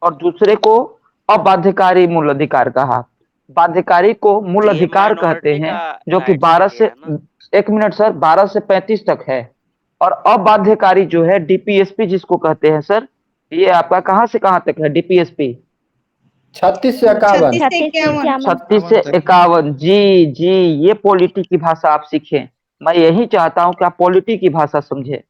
और दूसरे को अबाध्यकारी मूल अधिकार कहा। बाध्यकारी को मूल अधिकार कहते हैं, जो कि 12 से, एक मिनट सर, 12 से 35 तक है। और अबाध्यकारी जो है, डीपीएसपी जिसको कहते हैं सर, ये आपका कहां से कहां तक है डीपीएसपी? 36 से 51। 36 से 51। जी जी, ये पॉलिटी की भाषा आप सीखें। मैं यही चाहता हूं कि आप पॉलिटी की भाषा समझे।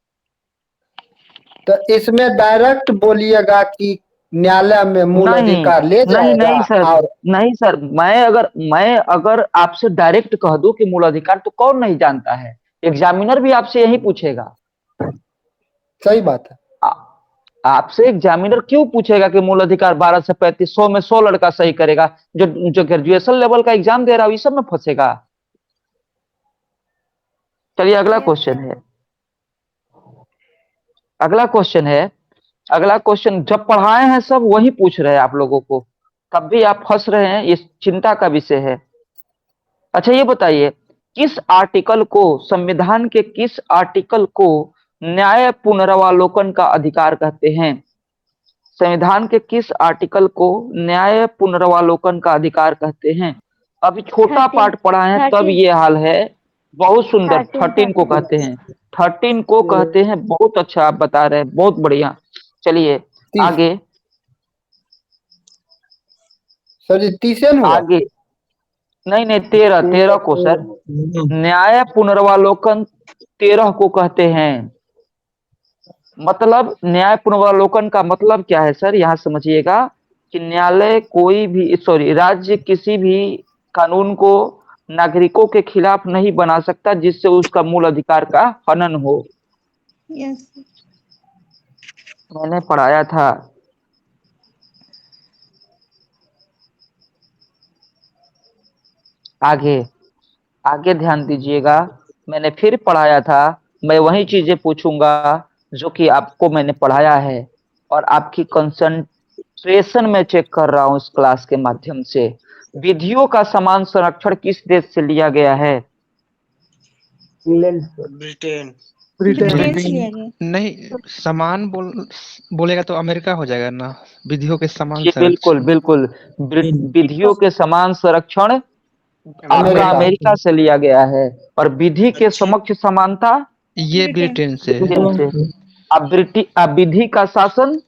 तो इसमें डायरेक्ट बोलिएगा कि न्यायालय में मूल अधिकार ले जाएगा। नहीं सर, और नहीं सर, मैं अगर आपसे डायरेक्ट कह दूं कि मूल अधिकार, तो कौन नहीं जानता है? एग्जामिनर भी आपसे यही पूछेगा। सही बात है। आपसे एग्जामिनर क्यों पूछेगा कि मूल अधिकार 12 से 35? 100 में 100 लड़का सही करेगा। जो ग्रेजुएशन लेवल का एग्जाम दे रहा है, इस सब में फंसेगा। चलिए अगला क्वेश्चन है। अगला क्वेश्चन जब पढ़ाए हैं सब वही पूछ रहे हैं आप लोगों को, तब भी आप फंस रहे हैं, ये चिंता का विषय है। अच्छा ये बताइए, किस आर्टिकल को, संविधान के किस आर्टिकल को न्याय पुनरावलोकन का अधिकार कहते हैं? संविधान के किस आर्टिकल को न्याय पुनरावलोकन का अधिकार कहते हैं? अभी छोटा पार्ट पढ़ा है तब ये हाल है। बहुत सुंदर। 13 को कहते हैं। 13 को कहते हैं। बहुत अच्छा आप बता रहे हैं, बहुत बढ़िया। चलिए आगे। सर जी 30 आगे नहीं 13 को सर, न्याय पुनरावलोकन 13 को कहते हैं। मतलब न्याय पुनरावलोकन का मतलब क्या है सर, यहाँ समझिएगा कि न्यायालय कोई भी, राज्य किसी भी कानून को नागरिकों के खिलाफ नहीं बना सकता जिससे उसका मूल अधिकार का हनन हो। यस, मैंने पढ़ाया था। आगे ध्यान दीजिएगा, मैंने फिर पढ़ाया था। मैं वही चीजें पूछूंगा जो कि आपको मैंने पढ़ाया है, और आपकी कंसंट्रेशन में चेक कर रहा हूं इस क्लास के माध्यम से। विधियों का समान संरक्षण किस देश से लिया गया है? इंग्लैंड। ब्रिटेन। नहीं, समान बोलेगा तो अमेरिका हो जाएगा ना। विधियों के समान बिल्कुल। विधियों के समान संरक्षण आपका अमेरिका से लिया गया है, और विधि के समक्ष समानता ये ब्रिटेन से। अब विधि का शासन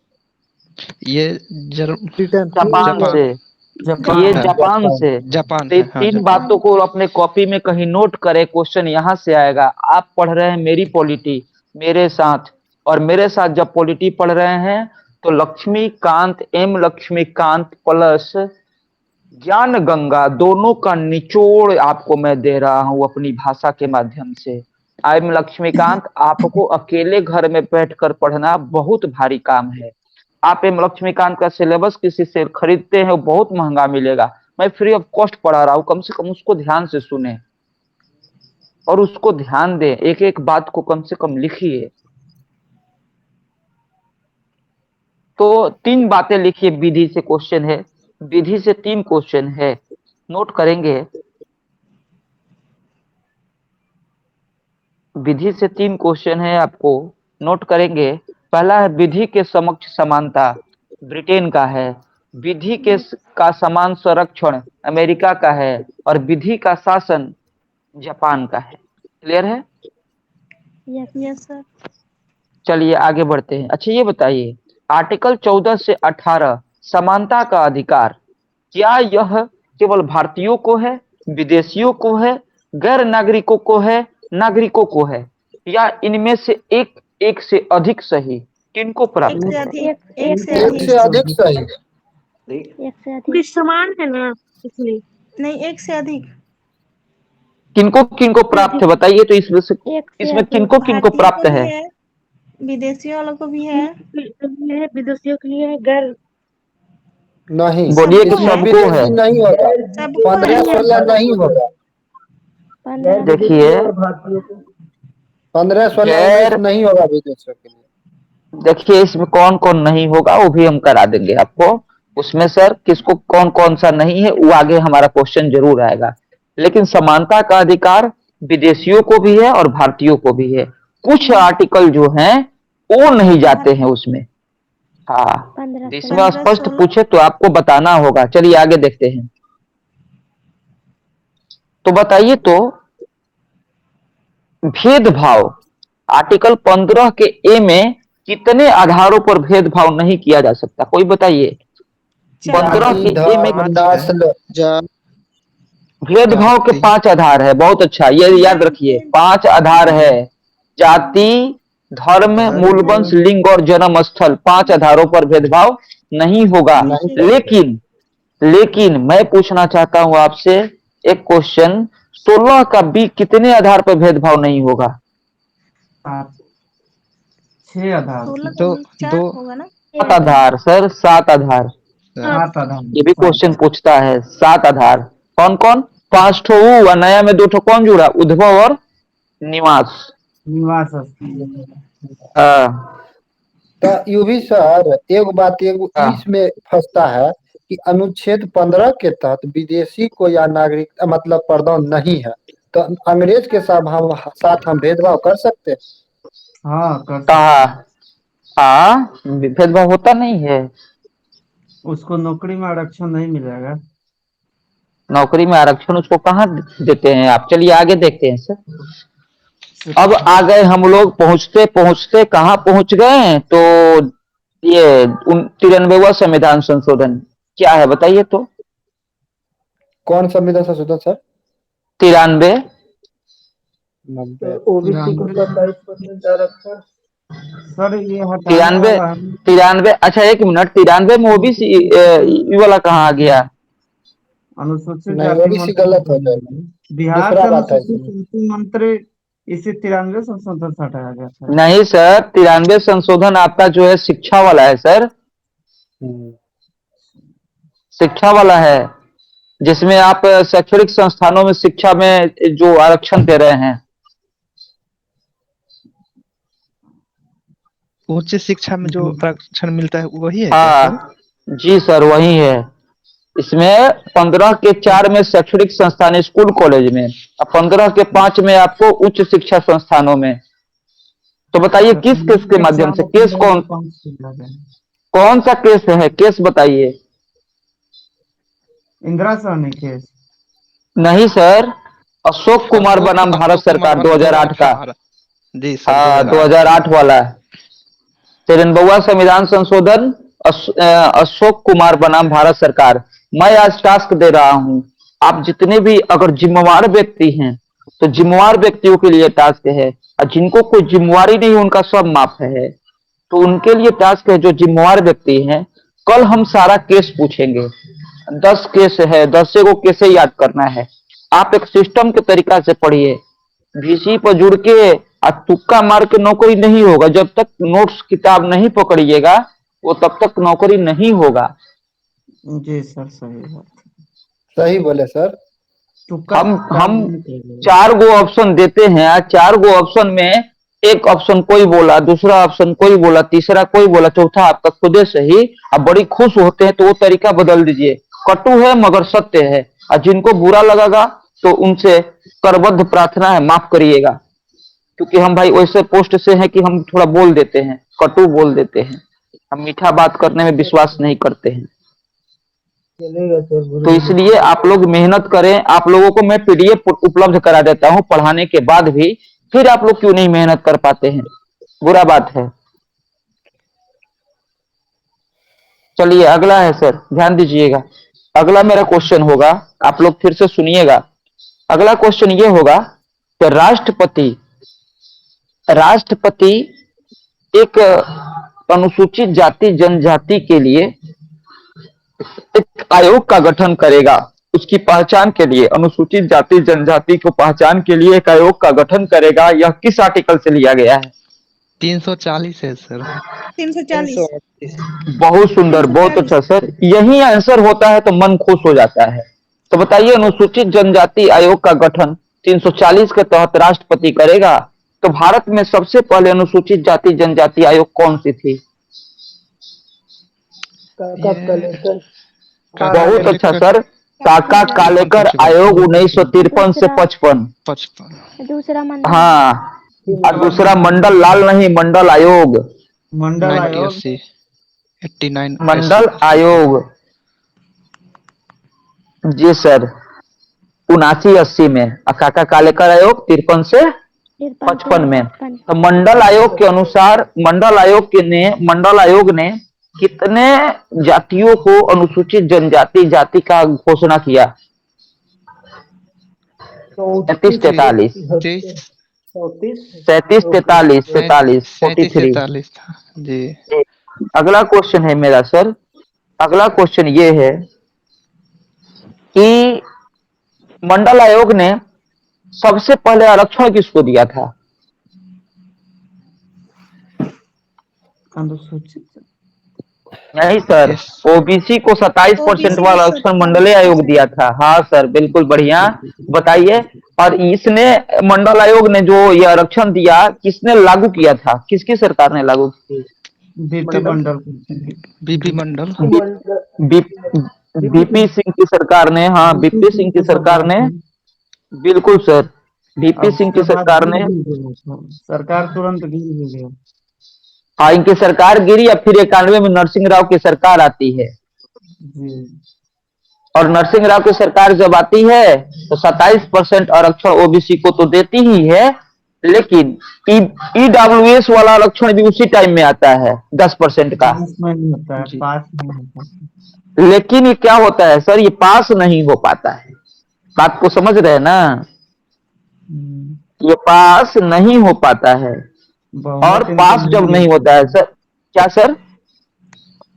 ये जापान से। ये जापान से। तीन बातों को अपने कॉपी में कहीं नोट करें, क्वेश्चन यहाँ से आएगा। आप पढ़ रहे हैं मेरी पॉलिटी मेरे साथ, और मेरे साथ जब पॉलिटी पढ़ रहे हैं तो लक्ष्मीकांत, M लक्ष्मीकांत प्लस ज्ञान गंगा दोनों का निचोड़ आपको मैं दे रहा हूं अपनी भाषा के माध्यम से। आई एम लक्ष्मीकांत, आपको अकेले घर में बैठकर पढ़ना बहुत भारी काम है। आप एम लक्ष्मीकांत का सिलेबस किसी से खरीदते हैं वो बहुत महंगा मिलेगा, मैं फ्री ऑफ कॉस्ट पढ़ा रहा हूं, कम से कम उसको ध्यान से सुने और उसको ध्यान दें, एक एक बात को कम से कम लिखिए। तो 3 बातें लिखिए, विधि से क्वेश्चन है, विधि से 3 क्वेश्चन है, नोट करेंगे। विधि से 3 क्वेश्चन है, आपको नोट करेंगे। पहला है विधि के समक्ष समानता, ब्रिटेन का है। विधि के का समान संरक्षण अमेरिका का है और विधि का शासन जापान का है। क्लियर है? Yes sir. चलिए आगे बढ़ते हैं। अच्छा ये बताइए, आर्टिकल 14 से 18 समानता का अधिकार, क्या यह केवल भारतीयों को है, विदेशियों को है, गैर नागरिकों को है, नागरिकों को है, या इनमें से एक से अधिक सही? किनको प्राप्त है? एक से एक से अधिक सही। कुछ समान है ना इसलिए। नहीं, एक से अधिक। किनको किनको प्राप्त है बताइए तो, इसमें किनको किनको प्राप्त है? विदेशियों वालों को भी है, विदेशियों के लिए है, गैर नहीं बोलिए कि इसमें सबको है। विदेशी नहीं होगा, सबको 15-16 नहीं होगा। देखिए 15-16 नहीं होगा विदेशियों के लिए। देखिए इसमें कौन कौन नहीं होगा वो भी हम करा देंगे आपको। उसमें सर किसको कौन कौन सा नहीं है वो आगे हमारा क्वेश्चन जरूर आएगा। लेकिन समानता का अधिकार विदेशियों को भी है और भारतीयों को भी है। कुछ आर्टिकल जो हैं वो नहीं जाते हैं उसमें। हाँ, इसमें स्पष्ट पूछे तो आपको बताना होगा। चलिए आगे देखते हैं। तो बताइए तो भेदभाव आर्टिकल 15 के ए में कितने आधारों पर भेदभाव नहीं किया जा सकता? कोई बताइए। 15 के ए में भेदभाव के 5 आधार है। बहुत अच्छा, ये याद रखिए, 5 आधार है। जाति, धर्म, मूलवंश, लिंग और जन्म स्थल, 5 आधारों पर भेदभाव नहीं होगा। लेकिन मैं पूछना चाहता हूं आपसे एक क्वेश्चन, 16 का बी कितने आधार पर भेदभाव नहीं होगा? 6 आधार। 4 होगा ना? 7 आधार सर, 7 आधार। 7 आधार ये भी क्वेश्चन पूछता है। 7 आधार कौन कौन? 5 ठो और नया में 2 ठो कौन जुड़ा? उद्भव और निवास। तो यू भी सर एक बात इसमें फंसता है कि अनुच्छेद 15 के तहत विदेशी को या नागरिक मतलब पढ़ना नहीं है, तो अंग्रेज के साथ हम भेदभाव कर सकते हैं? हाँ भेदभाव होता नहीं है। उसको नौकरी में आरक्षण नहीं मिलेगा। नौकरी में आरक्षण उसको कहाँ देते हैं आप? चलिए आगे देखते हैं सर। अब आ गए हम लोग, पहुंचते पहुंचते कहाँ पहुंच गए? तो ये 93वां संविधान संशोधन क्या है बताइए तो? कौन संविधान संशोधन सर? 93। ओबीसी को 27% आरक्षण सर ये 93। अच्छा एक मिनट, 93 में ओबीसी वाला कहाँ आ गया? अनुसूचित जाति गलत हो जाएगा। बिहार के अनुसूचित मंत्री इसी 93 संशोधन से हटाया गया था। नहीं सर, 93 संशोधन आपका जो है शिक्षा वाला है सर, शिक्षा वाला है, जिसमें आप शैक्षणिक संस्थानों में शिक्षा में जो आरक्षण दे रहे हैं। उच्च शिक्षा में जो आरक्षण मिलता है वही है? हाँ जी सर वही है। इसमें 15 के 4 में शैक्षणिक संस्थान स्कूल कॉलेज में, और 15 के 5 में आपको उच्च शिक्षा संस्थानों में। तो बताइए किस केस के माध्यम से? केस कौन सा केस है? केस बताइए। इंदिरा सहनी केस? नहीं सर, अशोक कुमार बनाम भारत सरकार 2008 का। जी सर 2008 वाला 93वां संविधान संशोधन, अशोक कुमार बनाम भारत सरकार। मैं आज टास्क दे रहा हूं, आप जितने भी अगर जिम्मेवार व्यक्ति हैं तो जिम्मेवार व्यक्तियों के लिए टास्क है, और जिनको कोई जिम्मेवारी नहीं उनका सब माफ है, तो उनके लिए टास्क है जो जिम्मेवार व्यक्ति हैं। कल हम सारा केस पूछेंगे, 10 केस है, 10 को कैसे याद करना है? आप एक सिस्टम के तरीका से पढ़िए। वीसी पर जुड़ के तुक्का मार के नौकरी नहीं होगा। जब तक नोट्स किताब नहीं पकड़िएगा वो तब तक नौकरी नहीं होगा। जी सर, सही बात। सही बोले सर। हम 4 गो ऑप्शन देते हैं, 4 गो ऑप्शन में एक ऑप्शन कोई बोला, दूसरा ऑप्शन कोई बोला, तीसरा कोई बोला, चौथा आपका खुदे से ही। आप बड़ी खुश होते हैं तो वो तरीका बदल दीजिए। कटु है मगर सत्य है, और जिनको बुरा लगेगा तो उनसे करबद्ध प्रार्थना है, माफ करिएगा। क्योंकि हम भाई वैसे पोस्ट से हैं कि हम थोड़ा बोल देते हैं, कटु बोल देते हैं, हम मीठा बात करने में विश्वास नहीं करते हैं। तो इसलिए आप लोग मेहनत करें। आप लोगों को मैं पीडीएफ उपलब्ध करा देता हूं पढ़ाने के बाद भी, फिर आप लोग क्यों नहीं मेहनत कर पाते हैं? बुरा बात है। चलिए अगला है सर, ध्यान दीजिएगा। अगला मेरा क्वेश्चन होगा, आप लोग फिर से सुनिएगा। अगला क्वेश्चन ये होगा कि राष्ट्रपति एक अनुसूचित जाति जनजाति के लिए एक आयोग का गठन करेगा। उसकी पहचान के लिए, अनुसूचित जाति जनजाति को पहचान के लिए एक आयोग का गठन करेगा। यह किस आर्टिकल से लिया गया है? 340 है सर। 340। बहुत सुंदर, बहुत अच्छा सर। यही आंसर होता है तो मन खुश हो जाता है। तो बताइए, अनुसूचित जनजाति आयोग का गठन 340 के तहत राष्ट्रपति करेगा। तो भारत में सबसे पहले अनुसूचित जाति जनजाति आयोग कौन सी थी? बहुत अच्छा सर, काका कालेकर आयोग 1953 से 55। दूसरा हाँ, और दूसरा मंडल लाल नहीं, मंडल आयोग। मंडल आयोग 89 मंडल आयोग, जी सर, 79-80 में। काका कालेकर आयोग 53 से 55 में। तो मंडल आयोग के अनुसार मंडल आयोग ने कितने जातियों को अनुसूचित जनजाति जाति का घोषणा किया? 37-43 43 जी। अगला क्वेश्चन है मेरा सर, अगला क्वेश्चन ये है कि मंडल आयोग ने सबसे पहले आरक्षण किसको दिया था? अनुसूचित नहीं सर, ओबीसी को 27% वाला आरक्षण मंडलीय आयोग दिया था। हाँ सर, बिल्कुल बढ़िया, बताइए। और इसने मंडल आयोग ने जो ये आरक्षण दिया, किसने लागू किया था? किसकी सरकार ने लागू की? बीपी मंडल बीपी सिंह की सरकार ने। हाँ, बीपी सिंह की सरकार ने, बिल्कुल सर, बीपी सिंह की सरकार ने। सरकार तुरंत गिर गई। हाँ, इनकी सरकार गिरी और फिर 91 में नरसिंह राव की सरकार आती है। और नरसिंह राव की सरकार जब आती है तो 27% आरक्षण ओबीसी को तो देती ही है, लेकिन ईडब्ल्यूएस वाला आरक्षण भी उसी टाइम में आता है 10% का। लेकिन ये क्या होता है सर, ये पास नहीं हो पाता है। बात को समझ रहे हैं ना? ये पास नहीं हो पाता है। और पास जब नहीं होता है सर, क्या सर,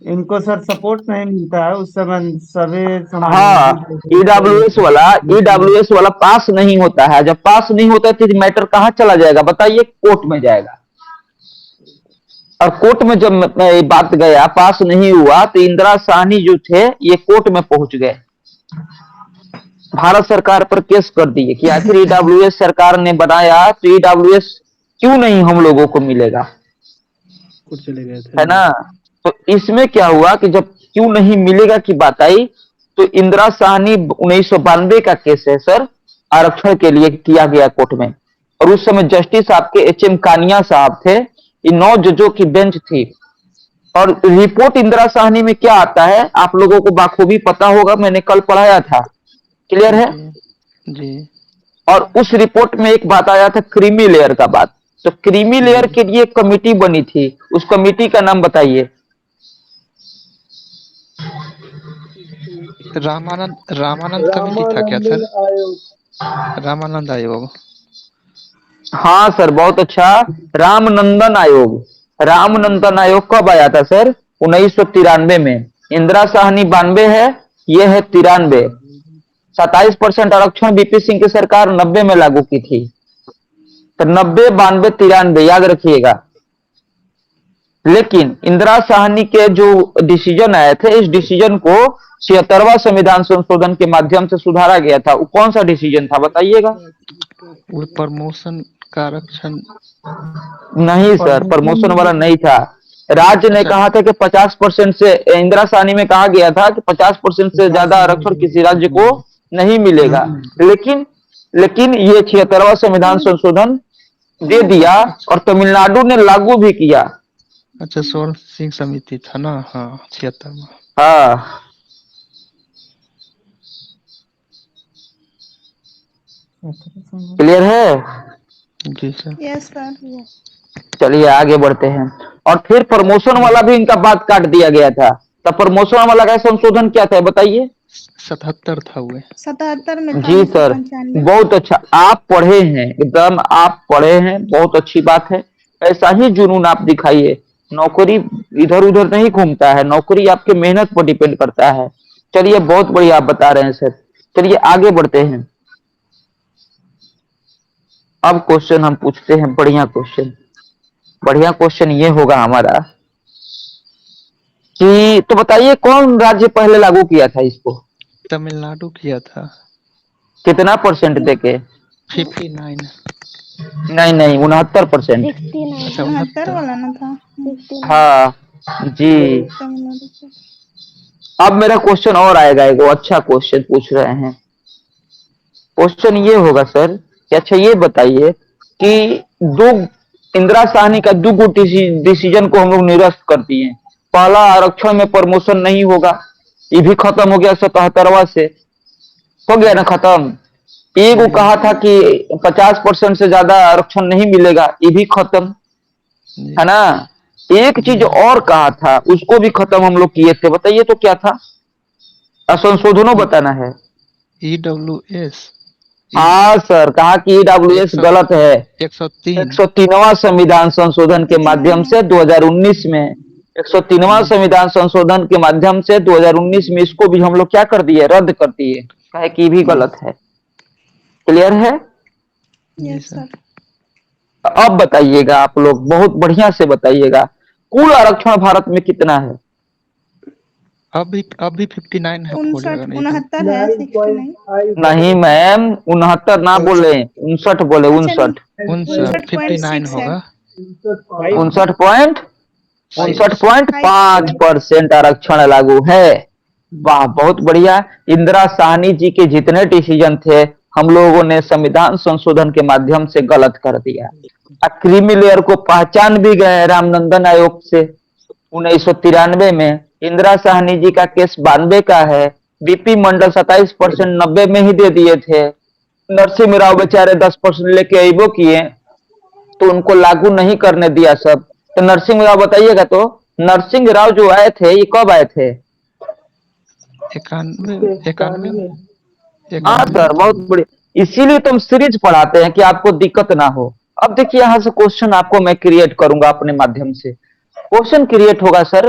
इनको सर सपोर्ट नहीं मिलता है उस समय सभी। हाँ, ईडब्ल्यूएस वाला पास नहीं होता है। जब पास नहीं होता है तो मैटर कहाँ चला जाएगा बताइए? कोर्ट में जाएगा। और कोर्ट में जब बात गया, पास नहीं हुआ, तो इंदिरा साहनी जो थे ये कोर्ट में पहुंच गए, भारत सरकार पर केस कर दिए कि आखिर ईडब्ल्यूएस सरकार ने बनाया तो ईडब्ल्यूएस क्यों नहीं हम लोगों को मिलेगा, चले गए थे, है ना? तो इसमें क्या हुआ कि जब क्यों नहीं मिलेगा की बात आई तो इंदिरा साहनी 1992 का केस है सर, आरक्षण के लिए किया गया कोर्ट में। और उस समय जस्टिस आपके एचएम कानिया साहब थे। इन 9 जजों की बेंच थी। और रिपोर्ट इंदिरा साहनी में क्या आता है आप लोगों को बाखूबी पता होगा, मैंने कल पढ़ाया था, क्लियर है जी। और उस रिपोर्ट में एक बात आया था क्रीमी लेयर का बात। तो क्रीमी लेयर के लिए एक कमेटी बनी थी, उस कमेटी का नाम बताइए। रामानंद कमेटी था क्या सर? रामानंद आयोग। हाँ सर, बहुत अच्छा, रामनंदन आयोग। रामनंदन आयोग कब आया था सर? 1993 में। इंदिरा साहनी 92 है, ये है 93। 27% आरक्षण बीपी सिंह की सरकार 90 में लागू की थी। तो 90, 92, 93 याद रखिएगा। लेकिन इंदिरा साहनी के जो डिसीजन आए थे, इस डिसीजन को 76वां संविधान संशोधन के माध्यम से सुधारा गया था। वो कौन सा डिसीजन था बताइएगा? वो प्रमोशन का आरक्षण नहीं सर, प्रमोशन वाला नहीं था। राज्य ने कहा था कि 50% से, इंदिरा साहनी में कहा गया था कि 50% से ज्यादा आरक्षण किसी राज्य को नहीं मिलेगा। लेकिन ये 76वां संविधान संशोधन दे दिया और तमिलनाडु ने लागू भी किया। अच्छा, स्वर्ण सिंह समिति था ना? हाँ, 76 में। हाँ, क्लियर है? जी सर। Yes sir. चलिए आगे बढ़ते हैं। और फिर प्रमोशन वाला भी इनका बात काट दिया गया था। तो प्रमोशन वाला का संशोधन क्या था बताइए? 77 था वो। 77 में था। जी सर, बहुत अच्छा, आप पढ़े हैं, एकदम आप पढ़े हैं, बहुत अच्छी बात है। ऐसा ही जुनून आप दिखाइए। नौकरी इधर उधर नहीं घूमता है, नौकरी आपके मेहनत पर डिपेंड करता है। चलिए बहुत बढ़िया आप बता रहे हैं सर। चलिए आगे बढ़ते हैं। अब क्वेश्चन हम पूछते हैं, बढ़िया क्वेश्चन। बढ़िया क्वेश्चन ये होगा हमारा कि तो बताइए कौन राज्य पहले लागू किया था इसको? तमिलनाडु किया था। कितना परसेंट देके? 59। नहीं 69%। 69 वाला ना था। हाँ जी। अब मेरा क्वेश्चन और आएगा, एक अच्छा क्वेश्चन पूछ रहे हैं। क्वेश्चन ये होगा सर कि अच्छा ये बताइए कि दो इंदिरा साहनी का दो डिसीजन को हम लोग निरस्त कर दिए। पहला, आरक्षण में प्रमोशन नहीं होगा, ये भी खत्म हो गया 77वां से, हो गया ना खत्म। एक वो कहा था कि 50% से ज्यादा आरक्षण नहीं मिलेगा, ये भी खत्म है ना। एक चीज और कहा था, उसको भी खत्म हम लोग किए थे। बताइए तो क्या था? संशोधनों बताना है। EWS। हाँ सर, कहा कि EWS गलत है। 103वां संविधान संशोधन के माध्यम से 2019 में 103वां संविधान संशोधन के माध्यम से 2019 में इसको भी हम लोग क्या कर दिए? रद्द कर दिए। कहे कि भी गलत है। क्लियर है? Yes sir. अब बताइएगा आप लोग, बहुत बढ़िया से बताइएगा, कुल आरक्षण भारत में कितना है? अभी 59 है। 69 है। 69 नहीं मैम, 69 ना बोले, 59 बोले। 59 होगा। 59.5% आरक्षण लागू है। वाह, बहुत बढ़िया। इंदिरा साहनी जी के जितने डिसीजन थे हम लोगों ने संविधान संशोधन के माध्यम से गलत कर दिया। क्रीमी लेयर को पहचान भी गए रामनंदन आयोग से 1993 में। इंदिरा साहनी जी का केस 92 का है। बीपी मंडल 27% 90 में ही दे दिए थे। नरसिंह राव बेचारे 10% लेके अबो किए तो उनको लागू नहीं करने दिया सब। तो नरसिंह राव बताइएगा, तो नरसिंह राव जो आए थे ये कब आए थे? 91। हाँ सर, बहुत बढ़िया। इसीलिए तो हम सीरीज पढ़ाते हैं कि आपको दिक्कत ना हो। अब देखिए यहाँ से क्वेश्चन आपको मैं क्रिएट करूंगा अपने माध्यम से। क्वेश्चन क्रिएट होगा सर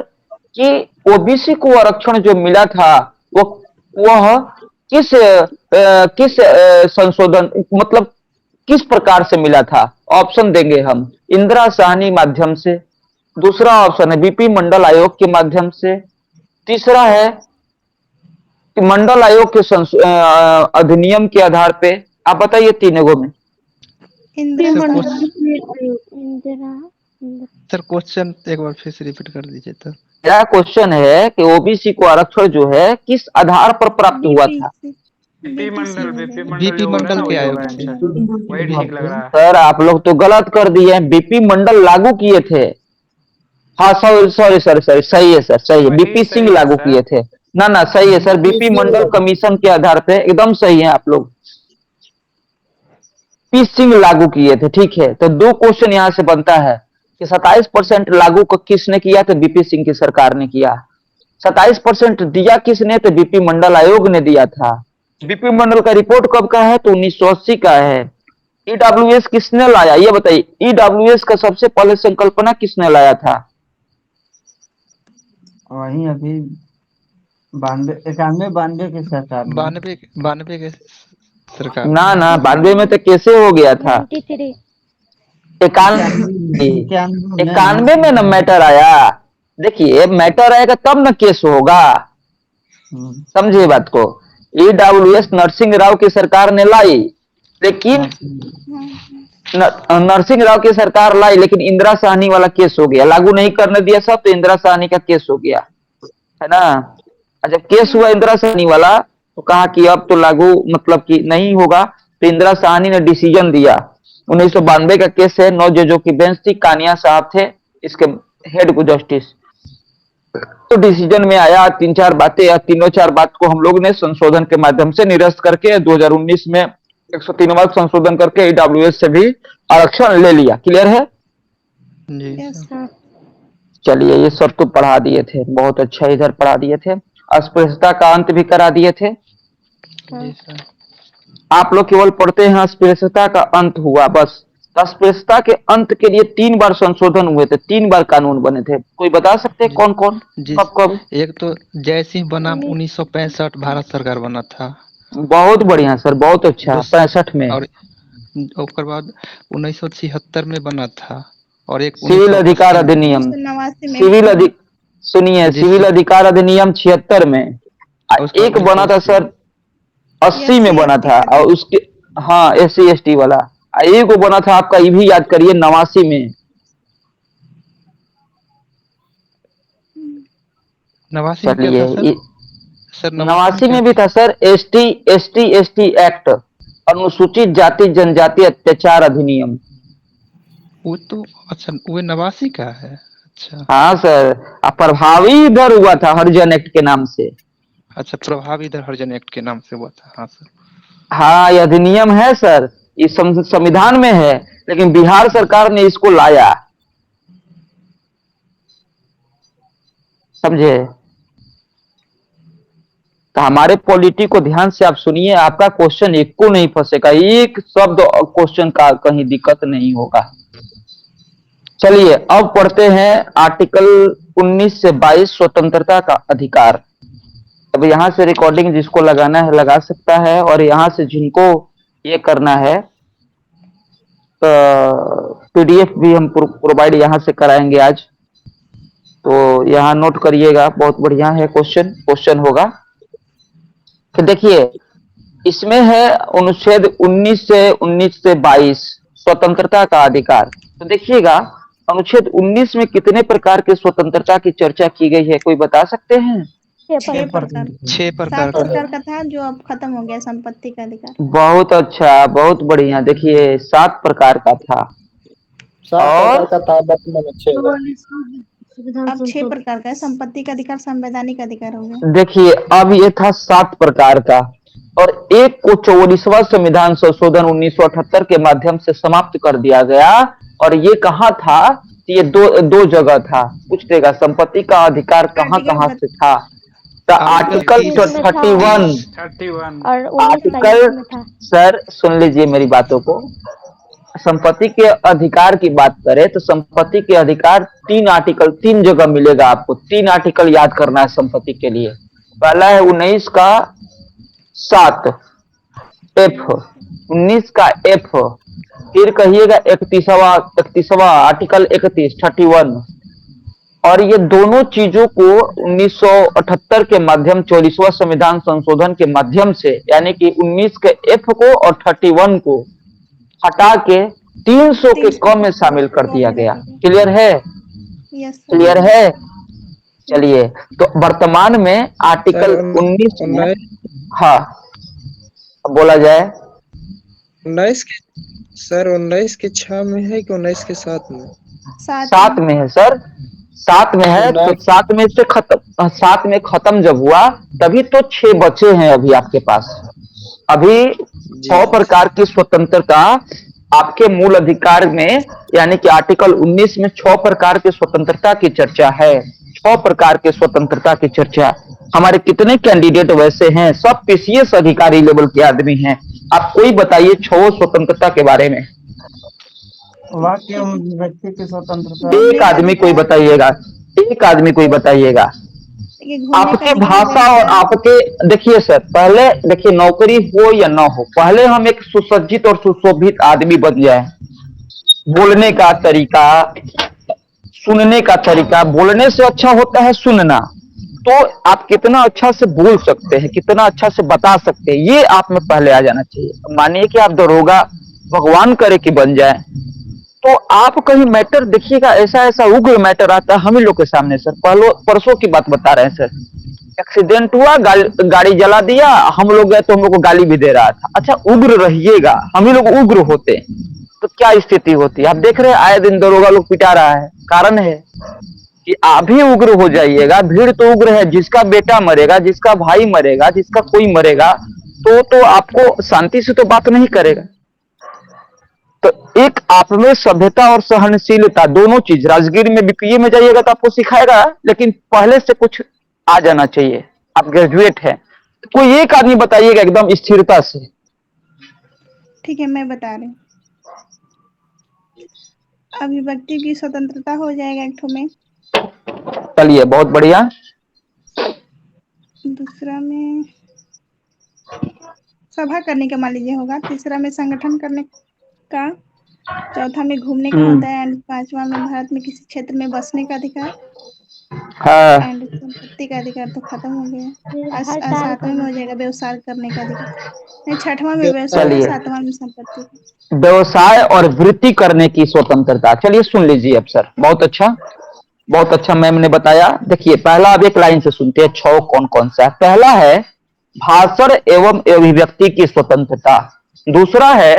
कि ओबीसी को आरक्षण जो मिला था वह किस संशोधन, मतलब किस प्रकार से मिला था? ऑप्शन देंगे हम। इंदिरा साहनी माध्यम से, दूसरा ऑप्शन है बीपी मंडल आयोग के माध्यम से, तीसरा है कि मंडल आयोग के अधिनियम के आधार पे। आप बताइए तीनों में। सर क्वेश्चन एक बार फिर से रिपीट कर दीजिए। तो मेरा क्वेश्चन है कि ओबीसी को आरक्षण जो है किस आधार पर प्राप्त हुआ था? बीपी मंडल के आयोग से। वही ठीक लग रहा है सर आप लोग तो गलत कर दिए, बीपी मंडल लागू किए थे। हाँ सॉरी सही है सर, सही है। बीपी सिंह लागू किए थे ना, सही है सर। बीपी मंडल कमीशन के आधार पे एकदम सही है आप लोग। पी सिंह लागू किए थे, ठीक है। तो दो क्वेश्चन यहाँ से बनता है कि 27% लागू किसने किया? तो बीपी सिंह की सरकार ने किया। 27% दिया किसने? तो बीपी मंडल आयोग ने दिया था। बीपी मंडल का रिपोर्ट कब का है? तो 1980 का है। ईडब्ल्यूएस किसने लाया ये बताइए? ईडब्ल्यूएस का सबसे पहले संकल्पना किसने लाया था? वही अभी 92 की सरकार में। 92 के सरकार ना में। ना 92 में तो कैसे हो गया था? 93 91 में न मैटर आया। देखिए मैटर आएगा तब न केस होगा, समझिए बात को। ईडब्ल्यूएस नरसिंह राव की सरकार ने लाई, लेकिन नरसिंह राव की सरकार लाई, लेकिन इंदिरा साहनी वाला केस हो गया, लागू नहीं करने दिया सब, तो इंदिरा साहनी का केस हो गया, है ना। जब केस हुआ इंदिरा साहनी वाला तो कहा कि अब तो लागू मतलब कि नहीं होगा, तो इंदिरा साहनी ने डिसीजन दिया। 1992 का केस है, 9 जजों की बेंच थी, कानिया साहब थे इसके हेड को जस्टिस। तो डिसीजन में आया 3-4 बातें, या 3-4 बात को हम लोग ने संशोधन के माध्यम से निरस्त करके 2019 में 103वां संशोधन करके ईडब्ल्यूएस से भी आरक्षण ले लिया। क्लियर है जी चलिए, ये सब तो पढ़ा दिए थे, बहुत अच्छा इधर पढ़ा दिए थे। अस्पृश्यता का अंत भी करा दिए थे। जी सर। आप लोग केवल पढ़ते हैं अस्पृश्यता का अंत हुआ बस। अस्पृश्यता के अंत के लिए 3 बार संशोधन हुए थे, 3 बार कानून बने थे। कोई बता सकते हैं कौन कौन, जी कब कब? एक तो जय सिंह बनाम 1965 भारत सरकार बना था। बहुत बढ़िया सर, बहुत अच्छा। 65 में और उसके बाद 1976 में बना था, और एक सिविल अधिकार अधिनियम, 1989 सुनिए, सिविल अधिकार अधिनियम 76 में। एक बना था सर 80 में बना था, और उसके हाँ SC ST वाला। एक को बना था आपका, ये भी याद करिए, 89 में। 89 में भी था सर ST एक्ट, अनुसूचित जाति जनजाति अत्याचार अधिनियम। वो तो अच्छा, वो 89 का है। अच्छा हाँ सर, प्रभावी इधर हुआ था हरिजन एक्ट के नाम से। अच्छा, प्रभावी इधर हरिजन एक्ट के नाम से हुआ था। हाँ सर, हाँ ये अधिनियम है सर, ये संविधान में है, लेकिन बिहार सरकार ने इसको लाया, समझे। तो हमारे पॉलिटी को ध्यान से आप सुनिए, आपका क्वेश्चन एक को नहीं फंसेगा, एक शब्द क्वेश्चन का कहीं दिक्कत नहीं होगा। चलिए अब पढ़ते हैं आर्टिकल 19 से 22 स्वतंत्रता का अधिकार। अब यहाँ से रिकॉर्डिंग जिसको लगाना है लगा सकता है, और यहाँ से जिनको ये करना है PDF भी हम प्रोवाइड यहाँ से कराएंगे आज, तो यहाँ नोट करिएगा। बहुत बढ़िया है क्वेश्चन होगा। तो देखिए इसमें है अनुच्छेद 19 से 22 स्वतंत्रता का अधिकार। तो देखिएगा अनुच्छेद 19 में कितने प्रकार के स्वतंत्रता की चर्चा की गई है, कोई बता सकते हैं? 6 प्रकार 6 प्रकार 7 प्रकार का था, जो अब खत्म हो गया, संपत्ति का अधिकार। बहुत अच्छा, बहुत बढ़िया। देखिए 7 प्रकार का था, और अब 6 प्रकार का है। संपत्ति का अधिकार संवैधानिक अधिकार हो गया। देखिए अब ये था 7 प्रकार का, और एक को 44वां संविधान संशोधन 1978 के माध्यम से समाप्त कर दिया गया। और ये कहाँ था? ये दो जगह था। पूछ देगा संपत्ति का अधिकार कहाँ से था? तो आर्टिकल 31 और आर्टिकल, सर सुन लीजिए मेरी बातों को। संपत्ति के अधिकार की बात करें तो संपत्ति के अधिकार 3 आर्टिकल 3 जगह मिलेगा आपको। 3 आर्टिकल याद करना है संपत्ति के लिए। पहला है 19 का 7 F, 19 का F, फिर कहिएगा 31वां आर्टिकल 31। और ये दोनों चीजों को 1978 के माध्यम 44वां संविधान संशोधन के माध्यम से, यानी कि 19 के F को और 31 को हटा के 300 के कम में शामिल कर दिया गया। क्लियर है? क्लियर है? चलिए, तो वर्तमान में आर्टिकल 19 में, हाँ बोला जाए। 19 के सर 19 के 6 में है कि 19 के 7 में? 7 में है सर, 7 में है। तो 7 में से खत्म, 7 में खत्म जब हुआ तभी तो 6 बचे हैं अभी आपके पास। अभी 6 प्रकार की स्वतंत्रता आपके मूल अधिकार में, यानी कि आर्टिकल 19 में 6 प्रकार की स्वतंत्रता की चर्चा है। 6 प्रकार के स्वतंत्रता की चर्चा। हमारे कितने कैंडिडेट वैसे हैं? सब PCS अधिकारी लेवल के आदमी हैं। आप कोई बताइए 6 स्वतंत्रता के बारे में। वाक्य व्यक्ति की स्वतंत्रता। एक आदमी कोई बताइएगा, एक आदमी कोई बताइएगा। देखिए घूमने का आपकी अधिकार भाषा और व्यवसाय आपके, देखिए सर, पहले देखिए नौकरी हो या ना हो, पहले हम एक सुसज्जित और सुशोभित आदमी बन जाए। बोलने का तरीका, सुनने का तरीका, बोलने से अच्छा होता है सुनना। तो आप कितना अच्छा से बोल सकते हैं, कितना अच्छा से बता सकते हैं, ये आप में पहले आ जाना चाहिए। मानिए कि आप दरोगा, भगवान करे कि बन जाए, तो आप कहीं मैटर देखिएगा, ऐसा ऐसा उग्र मैटर आता है हम ही लोग के सामने सर। परसों की बात बता रहे हैं सर, एक्सीडेंट हुआ, गाड़ी जला दिया, हम लोग गए तो हम लोग को गाली भी दे रहा था। अच्छा उग्र रहिएगा, हम ही लोग उग्र होते तो क्या स्थिति होती। आप देख रहे हैं आए दिन दरोगा लोग पिटा रहा है, कारण है कि आप भी उग्र हो जाइएगा। भीड़ तो उग्र है, जिसका बेटा मरेगा, जिसका भाई मरेगा, जिसका कोई मरेगा, तो आपको शांति से तो बात नहीं करेगा। तो एक आप में सभ्यता और सहनशीलता दोनों चीज, राजगीर में बीपीए में जाइएगा तो आपको सिखाएगा, लेकिन पहले से कुछ आ जाना चाहिए। आप ग्रेजुएट हैं, कोई एक आदमी बताइएगा एकदम स्थिरता से। ठीक है, मैं बता रही हूँ। अभिव्यक्ति की स्वतंत्रता हो जाएगा एक ठो में। चलिए बहुत बढ़िया। दूसरा में सभा करने का मान लीजिए होगा। तीसरा में संगठन करने का। चौथा में घूमने का होता है। एंड पांचवा में भारत में किसी क्षेत्र में बसने का अधिकार। हाँ, एंड संपत्ति का अधिकार तो खत्म हो गया। सातवां में हो जाएगा व्यवसाय करने का अधिकार। नहीं, छठवां में व्यवसाय का, चलिए सातवां में संपत्ति का। व्यवसाय और वृत्ति करने की स्वतंत्रता। चलिए सुन लीजिए अब सर, बहुत अच्छा, बहुत अच्छा मैम ने बताया। देखिए पहला अब एक लाइन से सुनते हैं, 6 कौन कौन सा है। पहला है भाषण एवं अभिव्यक्ति की स्वतंत्रता। दूसरा है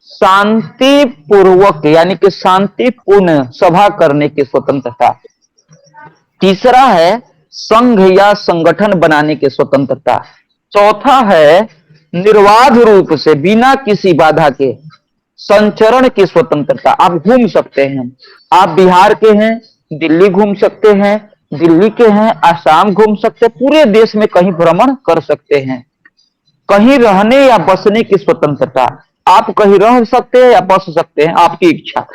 शांति पूर्वक यानी कि शांतिपूर्ण सभा करने की स्वतंत्रता। तीसरा है संघ या संगठन बनाने की स्वतंत्रता। चौथा है निर्बाध रूप से बिना किसी बाधा के संचरण की स्वतंत्रता। आप घूम सकते हैं, आप बिहार के हैं, दिल्ली घूम सकते हैं, दिल्ली के हैं, आसाम घूम सकते हैं, पूरे देश में कहीं भ्रमण कर सकते हैं। कहीं रहने या बसने की स्वतंत्रता, आप कहीं रह सकते हैं या बस सकते हैं, आपकी इच्छा।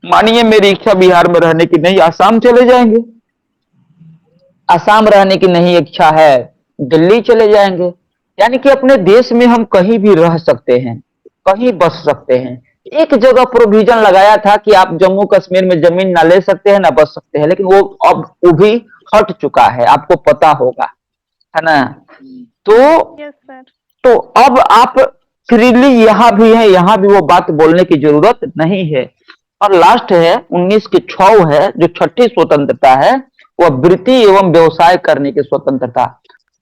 मानिए मेरी इच्छा बिहार में रहने की नहीं, आसाम चले जाएंगे। आसाम रहने की नहीं इच्छा है, दिल्ली चले जाएंगे। यानी कि अपने देश में हम कहीं भी रह सकते हैं, कहीं बस सकते हैं। एक जगह प्रोविजन लगाया था कि आप जम्मू कश्मीर में जमीन ना ले सकते हैं ना बस सकते हैं, लेकिन वो अब वो भी हट चुका है, आपको पता होगा, है ना। तो अब आप फ्रीली यहाँ भी हैं, यहाँ भी वो बात बोलने की जरूरत नहीं है। और लास्ट है 19 की 6 है, जो छठी स्वतंत्रता है, वह वृत्ति एवं व्यवसाय करने की स्वतंत्रता।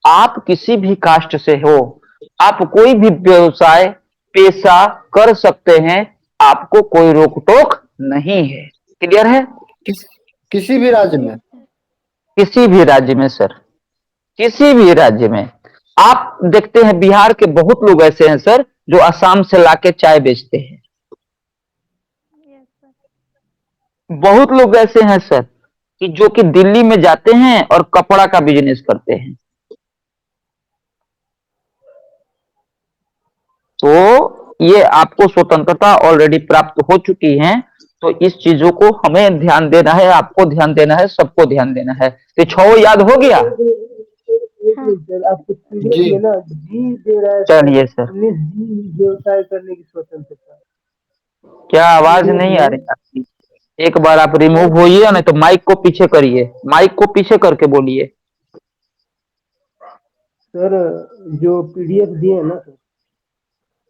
आप किसी भी कास्ट से हो, आप कोई भी व्यवसाय पेशा कर सकते हैं, आपको कोई रोक टोक नहीं है। क्लियर है? किसी भी राज्य में, किसी भी राज्य में सर, किसी भी राज्य में। आप देखते हैं बिहार के बहुत लोग ऐसे हैं सर जो असम से लाके चाय बेचते हैं। बहुत लोग ऐसे हैं सर कि जो कि दिल्ली में जाते हैं और कपड़ा का बिजनेस करते हैं। तो ये आपको स्वतंत्रता ऑलरेडी प्राप्त हो चुकी है। तो इस चीजों को हमें ध्यान देना है, आपको ध्यान देना है, सबको ध्यान देना है। तो 6 याद हो गया? चलिए सर, व्यवसाय करने की स्वतंत्रता। क्या आवाज नहीं आ रही आपकी? एक बार आप रिमूव होइए, नहीं तो माइक को पीछे करिए, माइक को पीछे करके बोलिए। सर जो पीडीएफ दिए ना सर,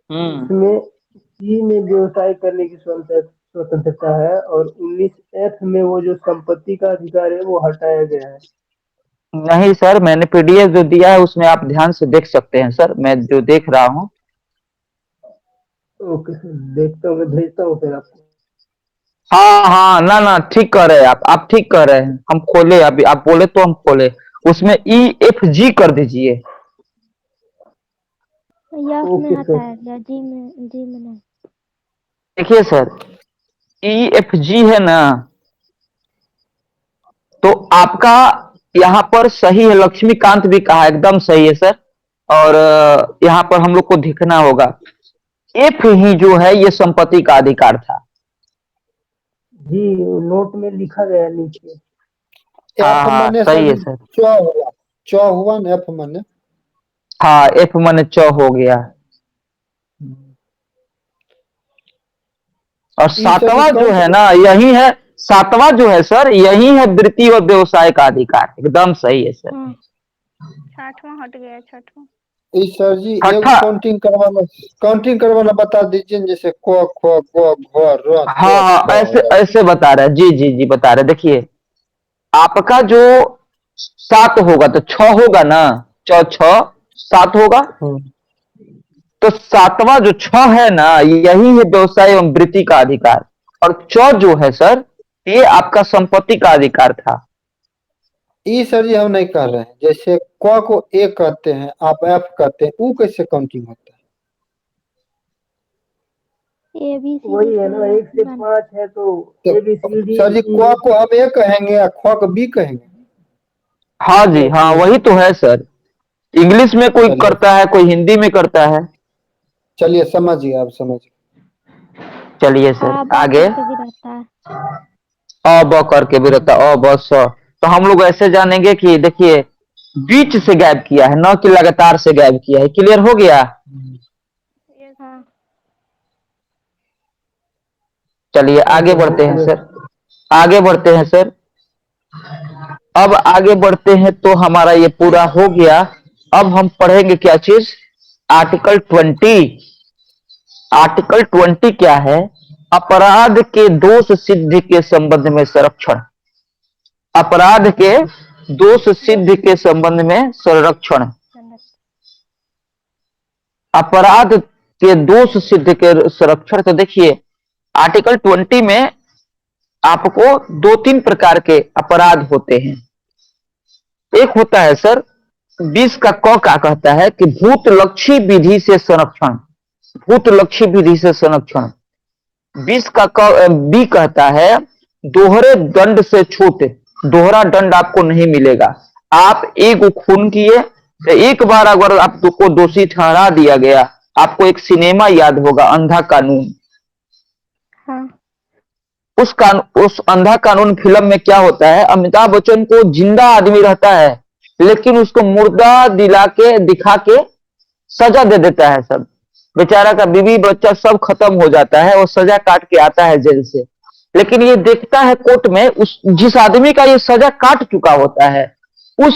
उसमें सी में व्यवसाय करने की स्वतंत्रता है और 19F में वो जो संपत्ति का अधिकार है वो हटाया गया है। नहीं सर, मैंने पीडीएफ जो दिया है उसमें आप ध्यान से देख सकते हैं सर, मैं जो देख रहा हूँ। ओके सर, देखता हूँ, मैं भेजता हूँ फिर आपको। हाँ हाँ, ना ना, ठीक कह रहे हैं आप ठीक कह रहे हैं। हम खोले, अभी आप बोले तो हम खोले, उसमें EFG कर दीजिए। में आता है या जी में नहीं? देखिए सर, EFG है ना, तो आपका यहाँ पर सही है, लक्ष्मीकांत भी कहा एकदम सही है सर। और यहाँ पर हम लोग को देखना होगा, F ही जो है ये संपत्ति का अधिकार था। जी नोट में लिखा गया नीचे। एफ माने सही है सर सर। च हुआ, च हुआ ना एफ माने। हाँ एफ माने च हो गया। और ई सर जी सातवां जो कौन है ना, यही है सातवां जो है सर, यही है वृत्ति और व्यवसाय का अधिकार। एकदम सही है सर। छठवां हट गया, छठवां। ई सर जी एगो छठा, काउंटिंग करवाना बता दीजिए न, जैसे क ख ग घ र हाँ च ऐसे छ। ऐसे बता रहे हैं। जी जी जी बता रहे हैं। देखिए आपका जो 7 होगा तो 6 होगा ना, च छ 7 होगा। तो सातवां जो 6 है ना, यही है व्यवसाय एवं वृत्ति का अधिकार। और च जो है सर, ये आपका संपत्ति का अधिकार था। ई सर जी हम नहीं कह रहे हैं, जैसे क को ए कहते हैं, आप एफ कहते हैं, वो कैसे काउंटिंग होता है? ए बी सी वही है ना, 1 से 5 है तो तो ABCD सर जी क को हम ए कहेंगे या ख को बी कहेंगे? हाँ जी हाँ, वही तो है सर। इंग्लिश में कोई चलिए करता है, कोई हिंदी में करता है। चलिए समझिए, आप समझिए। चलिए सर आ बा आगे। करके भी रहता है। अ ब करके भी रहता है, अ ब स। तो हम लोग ऐसे जानेंगे कि देखिए बीच से गायब किया है, न कि लगातार से गायब किया है। क्लियर हो गया? हाँ। चलिए आगे बढ़ते हैं सर, आगे बढ़ते हैं सर। अब आगे बढ़ते हैं तो हमारा ये पूरा हो गया। अब हम पढ़ेंगे क्या चीज? आर्टिकल 20। आर्टिकल 20 क्या है? अपराध के दोष सिद्धि के संबंध में संरक्षण। अपराध के दोष सिद्धि के संबंध में संरक्षण। अपराध के दोष सिद्ध के संरक्षण। तो देखिए आर्टिकल 20 में आपको 2-3 प्रकार के अपराध होते हैं। एक होता है सर 20 का क क्या कहता है कि भूत लक्षी विधि से संरक्षण। भूत लक्षी विधि से संरक्षण। 20 का बी कहता है दोहरे दंड से छूट। दोहरा दंड आपको नहीं मिलेगा। आप एक खून किए तो एक बार अगर आपको दोषी ठहरा दिया गया, आपको एक सिनेमा याद होगा, अंधा कानून। हाँ। उस अंधा कानून फिल्म में क्या होता है, अमिताभ बच्चन को जिंदा आदमी रहता है लेकिन उसको मुर्दा दिखा के सजा दे देता है। सब बेचारा का बीवी बच्चा सब खत्म हो जाता है और सजा काट के आता है जेल से। लेकिन ये देखता है कोर्ट में जिस आदमी का ये सजा काट चुका होता है, वो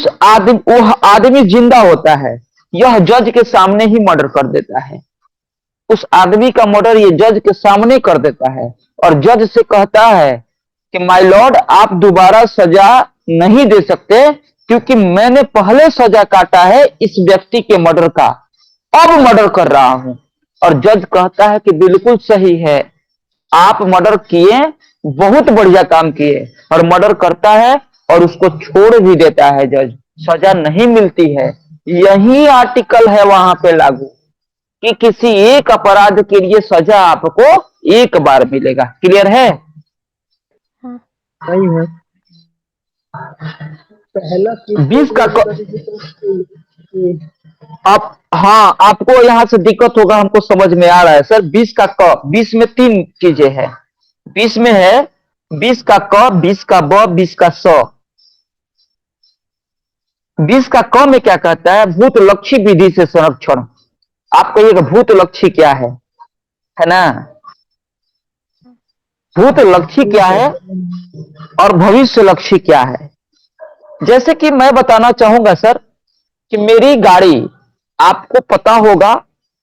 आदमी जिंदा होता है। यह जज के सामने ही मर्डर कर देता है। उस आदमी का मर्डर ये जज के सामने कर देता है और जज से कहता है कि माय लॉर्ड आप दोबारा सजा नहीं दे सकते क्योंकि मैंने पहले सजा काटा है इस व्यक्ति के मर्डर का, अब मर्डर कर रहा हूं। और जज कहता है कि बिल्कुल सही है, आप मर्डर किए, बहुत बढ़िया काम किए। और मर्डर करता है और उसको छोड़ भी देता है जज, सजा नहीं मिलती है। यही आर्टिकल है वहां पे लागू कि किसी एक अपराध के लिए सजा आपको एक बार मिलेगा। क्लियर है? सही है। पहला 20 का आप, हाँ आपको यहां से दिक्कत होगा, हमको समझ में आ रहा है सर। 20 का क, 20 में 3 चीजें हैं। 20 में है 20 का क, 20 का ब, 20 का स। 20 का क में क्या कहता है? भूत लक्षी विधि से संरक्षण। आप कहिएगा भूत लक्षी क्या है ना? भूत लक्षी क्या है और भविष्य लक्षी क्या है? जैसे कि मैं बताना चाहूंगा सर कि मेरी गाड़ी, आपको पता होगा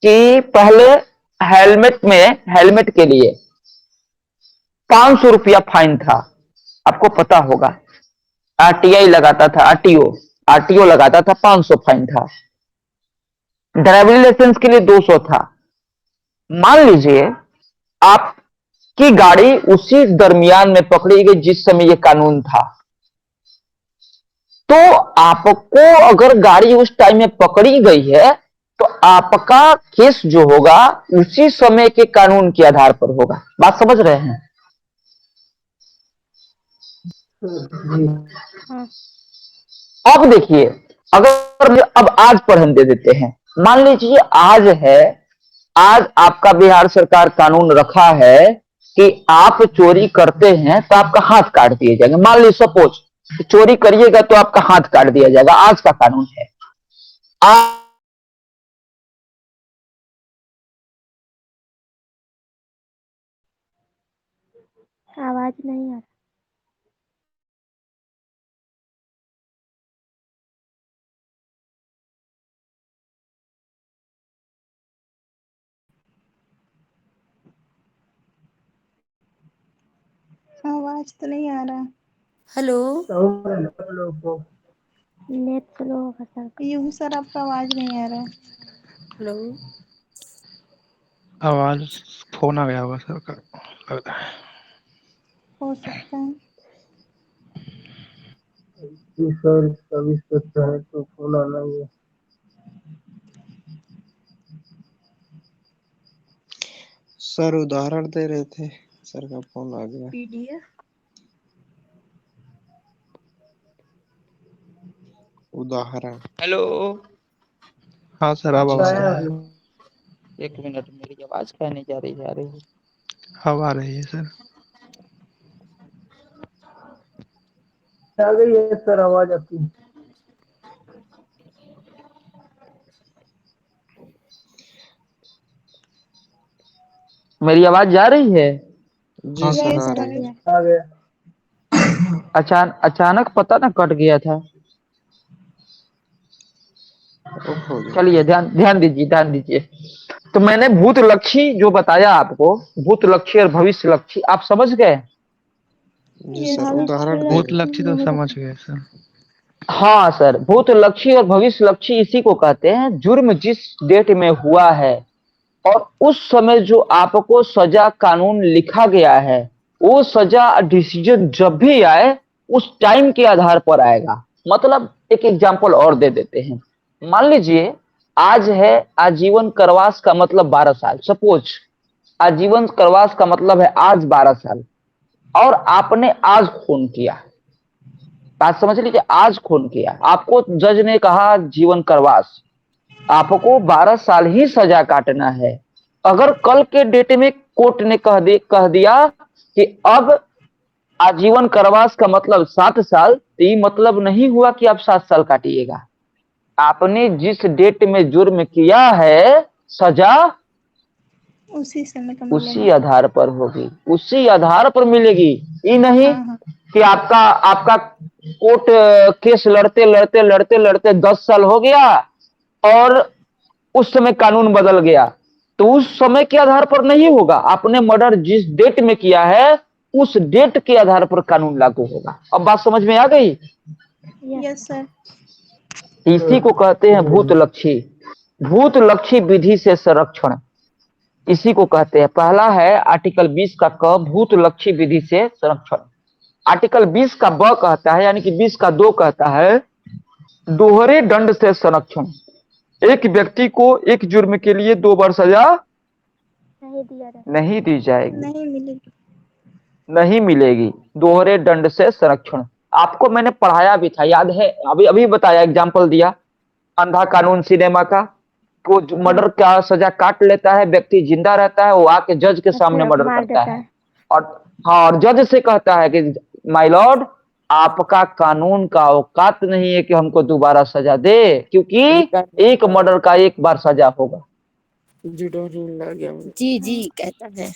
कि पहले हेलमेट के लिए 500 रुपया फाइन था। आपको पता होगा आरटीआई लगाता था, आरटीओ लगाता था, 500 फाइन था। ड्राइविंग लाइसेंस के लिए 200 था। मान लीजिए आपकी गाड़ी उसी दरमियान में पकड़ी गई जिस समय यह कानून था, तो आपको अगर गाड़ी उस टाइम में पकड़ी गई है तो आपका केस जो होगा उसी समय के कानून के आधार पर होगा। बात समझ रहे हैं? अब देखिए, अगर अब आज पर हम दे देते हैं, मान लीजिए आज है, आज आपका बिहार सरकार कानून रखा है कि आप चोरी करते हैं तो आपका हाथ काट दिए जाएंगे। मान लीजिए सपोज चोरी करिएगा तो आपका हाथ काट दिया जाएगा, आज का कानून है। आवाज नहीं आ रहा। आवाज तो नहीं आ रहा। हेलो नेट स्लो होगा सर। यूं सर आपका आवाज नहीं आ रहा। हेलो आवाज फोन आ गया होगा सर का, लग रहा है। हो सकता है। सर इसका भी सच है तो फोन आना ही है। सर उदाहरण दे रहे थे, सर का फोन आ गया। पीडीएफ उदाहरण। हेलो, हाँ सर अब जी आवाज सर। आ रही है। एक मिनट, मेरी आवाज क्या नहीं जा रही है? अब आ रही है सर। आ गई है सर आवाज आपकी। मेरी आवाज जा रही है? जी हाँ सर सर आ आ रही रही है। है। आ गया। अचानक पता ना कट गया था। ओहो जी। चलिए ध्यान ध्यान दीजिए। तो मैंने भूत लक्षी जो बताया आपको, भूत लक्षी और भविष्य लक्षी, आप समझ गए? जी ये सर उदाहरण दे भूत रहे लक्षी तो समझ गए सर। हाँ सर, भूत लक्षी और भविष्य लक्षी इसी को कहते हैं। जुर्म जिस डेट में हुआ है और उस समय जो आपको सजा कानून लिखा गया है, वो सजा डिसीजन जब भी आए उस टाइम के आधार पर आएगा। मतलब एक एग्जांपल और दे देते हैं। मान लीजिए आज है आजीवन कारावास का मतलब 12 साल, सपोज आजीवन कारावास का मतलब है आज 12 साल, और आपने आज खून किया, बात समझ लीजिए, आज खून किया, आपको जज ने कहा जीवन कारावास, आपको 12 साल ही सजा काटना है। अगर कल के डेट में कोर्ट ने कह दिया कि अब आजीवन कारावास का मतलब 7 साल, तो ये मतलब नहीं हुआ कि आप 7 साल काटिएगा। आपने जिस डेट में जुर्म किया है, सजा उसी समय का उसी मिलेगा। आधार पर होगी, उसी आधार पर मिलेगी। ये नहीं हाँ हाँ। कि आपका कोर्ट केस लड़ते 10 साल हो गया और उस समय कानून बदल गया, तो उस समय के आधार पर नहीं होगा। आपने मर्डर जिस डेट में किया है उस डेट के आधार पर कानून लागू होगा। अब बात समझ में आ गई? Yes sir. इसी को कहते हैं भूत लक्षी। भूत लक्षी विधि से संरक्षण, इसी को कहते हैं। पहला है आर्टिकल 20 का क, भूत लक्षी विधि से संरक्षण। आर्टिकल 20 का ब कहता है, यानी कि 20 का 2 कहता है दोहरे दंड से संरक्षण। एक व्यक्ति को एक जुर्म के लिए 2 बार सजा नहीं दी जाएगी, नहीं मिलेगी, नहीं मिलेगी। दोहरे दंड से संरक्षण आपको मैंने पढ़ाया भी था, याद है? अभी अभी बताया, एग्जाम्पल दिया अंधा कानून सिनेमा का। को मर्डर का सजा काट लेता है, व्यक्ति जिंदा रहता है, वो आके जज के सामने मर्डर करता है और हाँ, और जज से कहता है कि माय लॉर्ड, आपका कानून का औकात नहीं है कि हमको दोबारा सजा दे, क्योंकि एक मर्डर का एक बार सजा होगा। जी जी कहता है।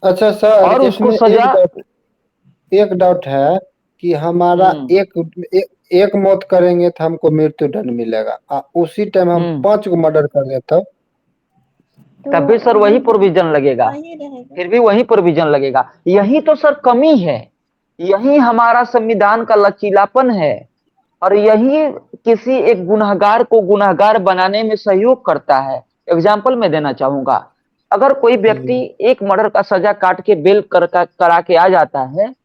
अच्छा सर, और उसको इसमें सजा एक डाउट है कि हमारा एक मौत करेंगे तो हमको मृत्यु दंड मिलेगा, उसी टाइम हम 5 को मर्डर कर रहे तब भी सर वही प्रोविजन लगेगा, फिर भी वही प्रोविजन लगेगा। यही तो सर कमी है, यही हमारा संविधान का लचीलापन है, और यही किसी एक गुनहगार को गुनहगार बनाने में सहयोग करता है। एग्जाम्पल मैं देना चाहूंगा, अगर कोई व्यक्ति एक मर्डर का सजा काट के बेल करा के आ जाता है,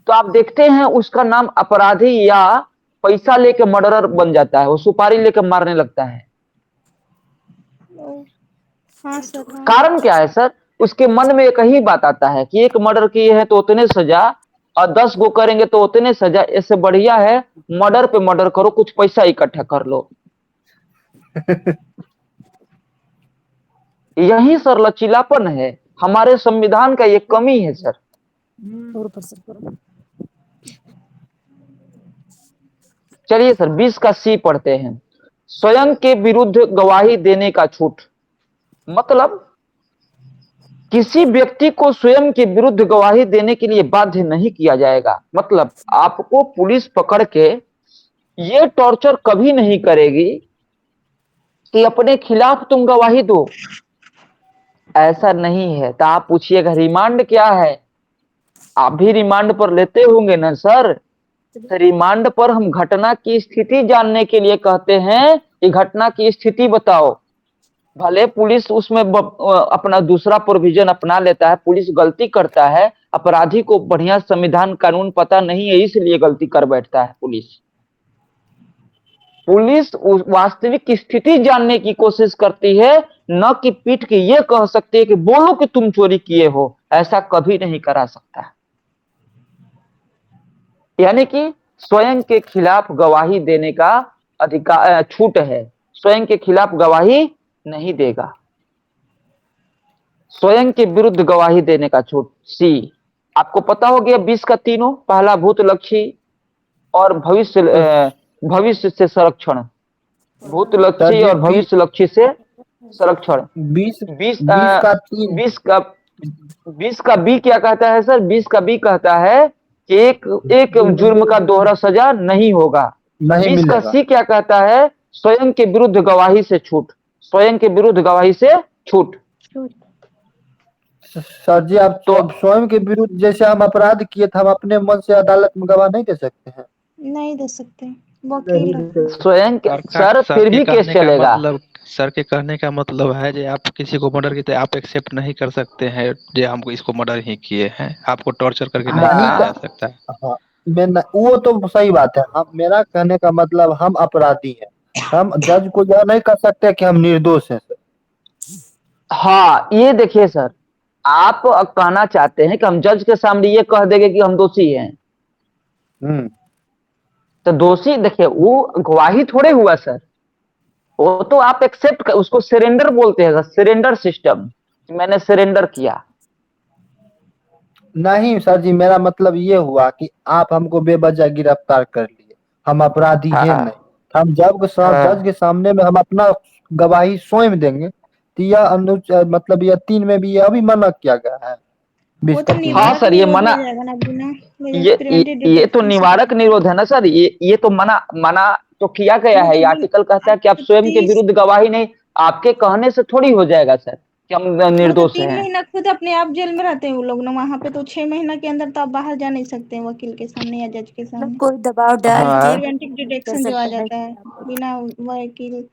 तो आप देखते हैं उसका नाम अपराधी या पैसा लेके मर्डरर बन जाता है, वो सुपारी लेके मारने लगता है। हाँ सर। कारण क्या है सर? उसके मन में एक ही बात आता है कि एक मर्डर किए हैं तो उतने सजा, और 10 गो करेंगे तो उतने सजा, इससे बढ़िया है मर्डर पे मर्डर करो, कुछ पैसा इकट्ठा कर लो। यही सर लचीलापन है, हमारे संविधान का ये कमी है सर। चलिए सर 20 का सी पढ़ते हैं। स्वयं के विरुद्ध गवाही देने का छूट, मतलब किसी व्यक्ति को स्वयं के विरुद्ध गवाही देने के लिए बाध्य नहीं किया जाएगा। मतलब आपको पुलिस पकड़ के ये टॉर्चर कभी नहीं करेगी कि अपने खिलाफ तुम गवाही दो, ऐसा नहीं है। तो आप पूछिएगा रिमांड क्या है, आप भी रिमांड पर लेते होंगे ना सर। तो रिमांड पर हम घटना की स्थिति जानने के लिए कहते हैं कि घटना की स्थिति बताओ। भले पुलिस उसमें अपना दूसरा प्रोविजन अपना लेता है, पुलिस गलती करता है, अपराधी को बढ़िया संविधान कानून पता नहीं है इसलिए गलती कर बैठता है। पुलिस वास्तविक स्थिति जानने की कोशिश करती है, न कि पीट के ये कह सकती है कि बोलो कि तुम चोरी किए हो। ऐसा कभी नहीं करा सकता। यानी कि स्वयं के खिलाफ गवाही देने का अधिकार छूट है, स्वयं के खिलाफ गवाही नहीं देगा। स्वयं के विरुद्ध गवाही देने का छूट सी। आपको पता हो गया 20 का तीनों, पहला भूतलक्षी और भविष्य से संरक्षण, भूतलक्षी और भविष्यलक्षी से संरक्षण। 20 का बी क्या कहता है सर? 20 का बी कहता है कि एक जुर्म का दोहरा सजा नहीं होगा। 20 का सी क्या कहता है? स्वयं के विरुद्ध गवाही से छूट, स्वयं के विरुद्ध गवाही से छूट। सर जी आप तो स्वयं के विरुद्ध, जैसे हम अपराध किए थे, हम अपने मन से अदालत में गवाह नहीं दे सकते हैं? नहीं दे सकते, वकील स्वयं के सर फिर भी केस चलेगा। मतलब सर के कहने का मतलब है जो आप किसी को मर्डर किए आप एक्सेप्ट नहीं कर सकते हैं जो हमको इसको मर्डर ही किए हैं, आपको टॉर्चर करके नहीं किया जा सकता है। हाँ, वो तो सही बात है। हम, मेरा कहने का मतलब हम अपराधी हैं, हम जज को यह नहीं कर सकते कि हम निर्दोष हैं सर। हाँ ये देखिए सर, आप कहना चाहते हैं कि हम जज के सामने ये कह देंगे कि हम दोषी हैं। तो दोषी देखिए वो गवाही थोड़े हुआ सर, वो तो आप एक्सेप्ट कर, उसको सरेंडर बोलते हैं, सरेंडर सिस्टम। मैंने सरेंडर किया। नहीं सर जी, मेरा मतलब ये हुआ कि आप हमको बेवजह गिरफ्तार कर लिए, हम अपराधी हैं नहीं। हम जज के सामने में हम अपना गवाही स्वयं देंगे, तो यह मतलब यह 3 में भी यह भी मना किया गया है। हाँ सर ये मना, ये तो निवारक निरोध है ना सर। ये तो मना तो किया गया है। ये आर्टिकल कहता है कि आप स्वयं के विरुद्ध गवाही नहीं, आपके कहने से थोड़ी हो जाएगा सर कि हम निर्दोष हैं। 3 महीना खुद अपने आप जेल में रहते हैं वो लोग ना, वहाँ पे तो 6 महीना के अंदर तो आप बाहर जा नहीं सकते हैं वकील के सामने या जज के सामने। कोई दबाव डाल के प्रिवेंटिव डिटेक्शन जो आ जाता है बिना वकील।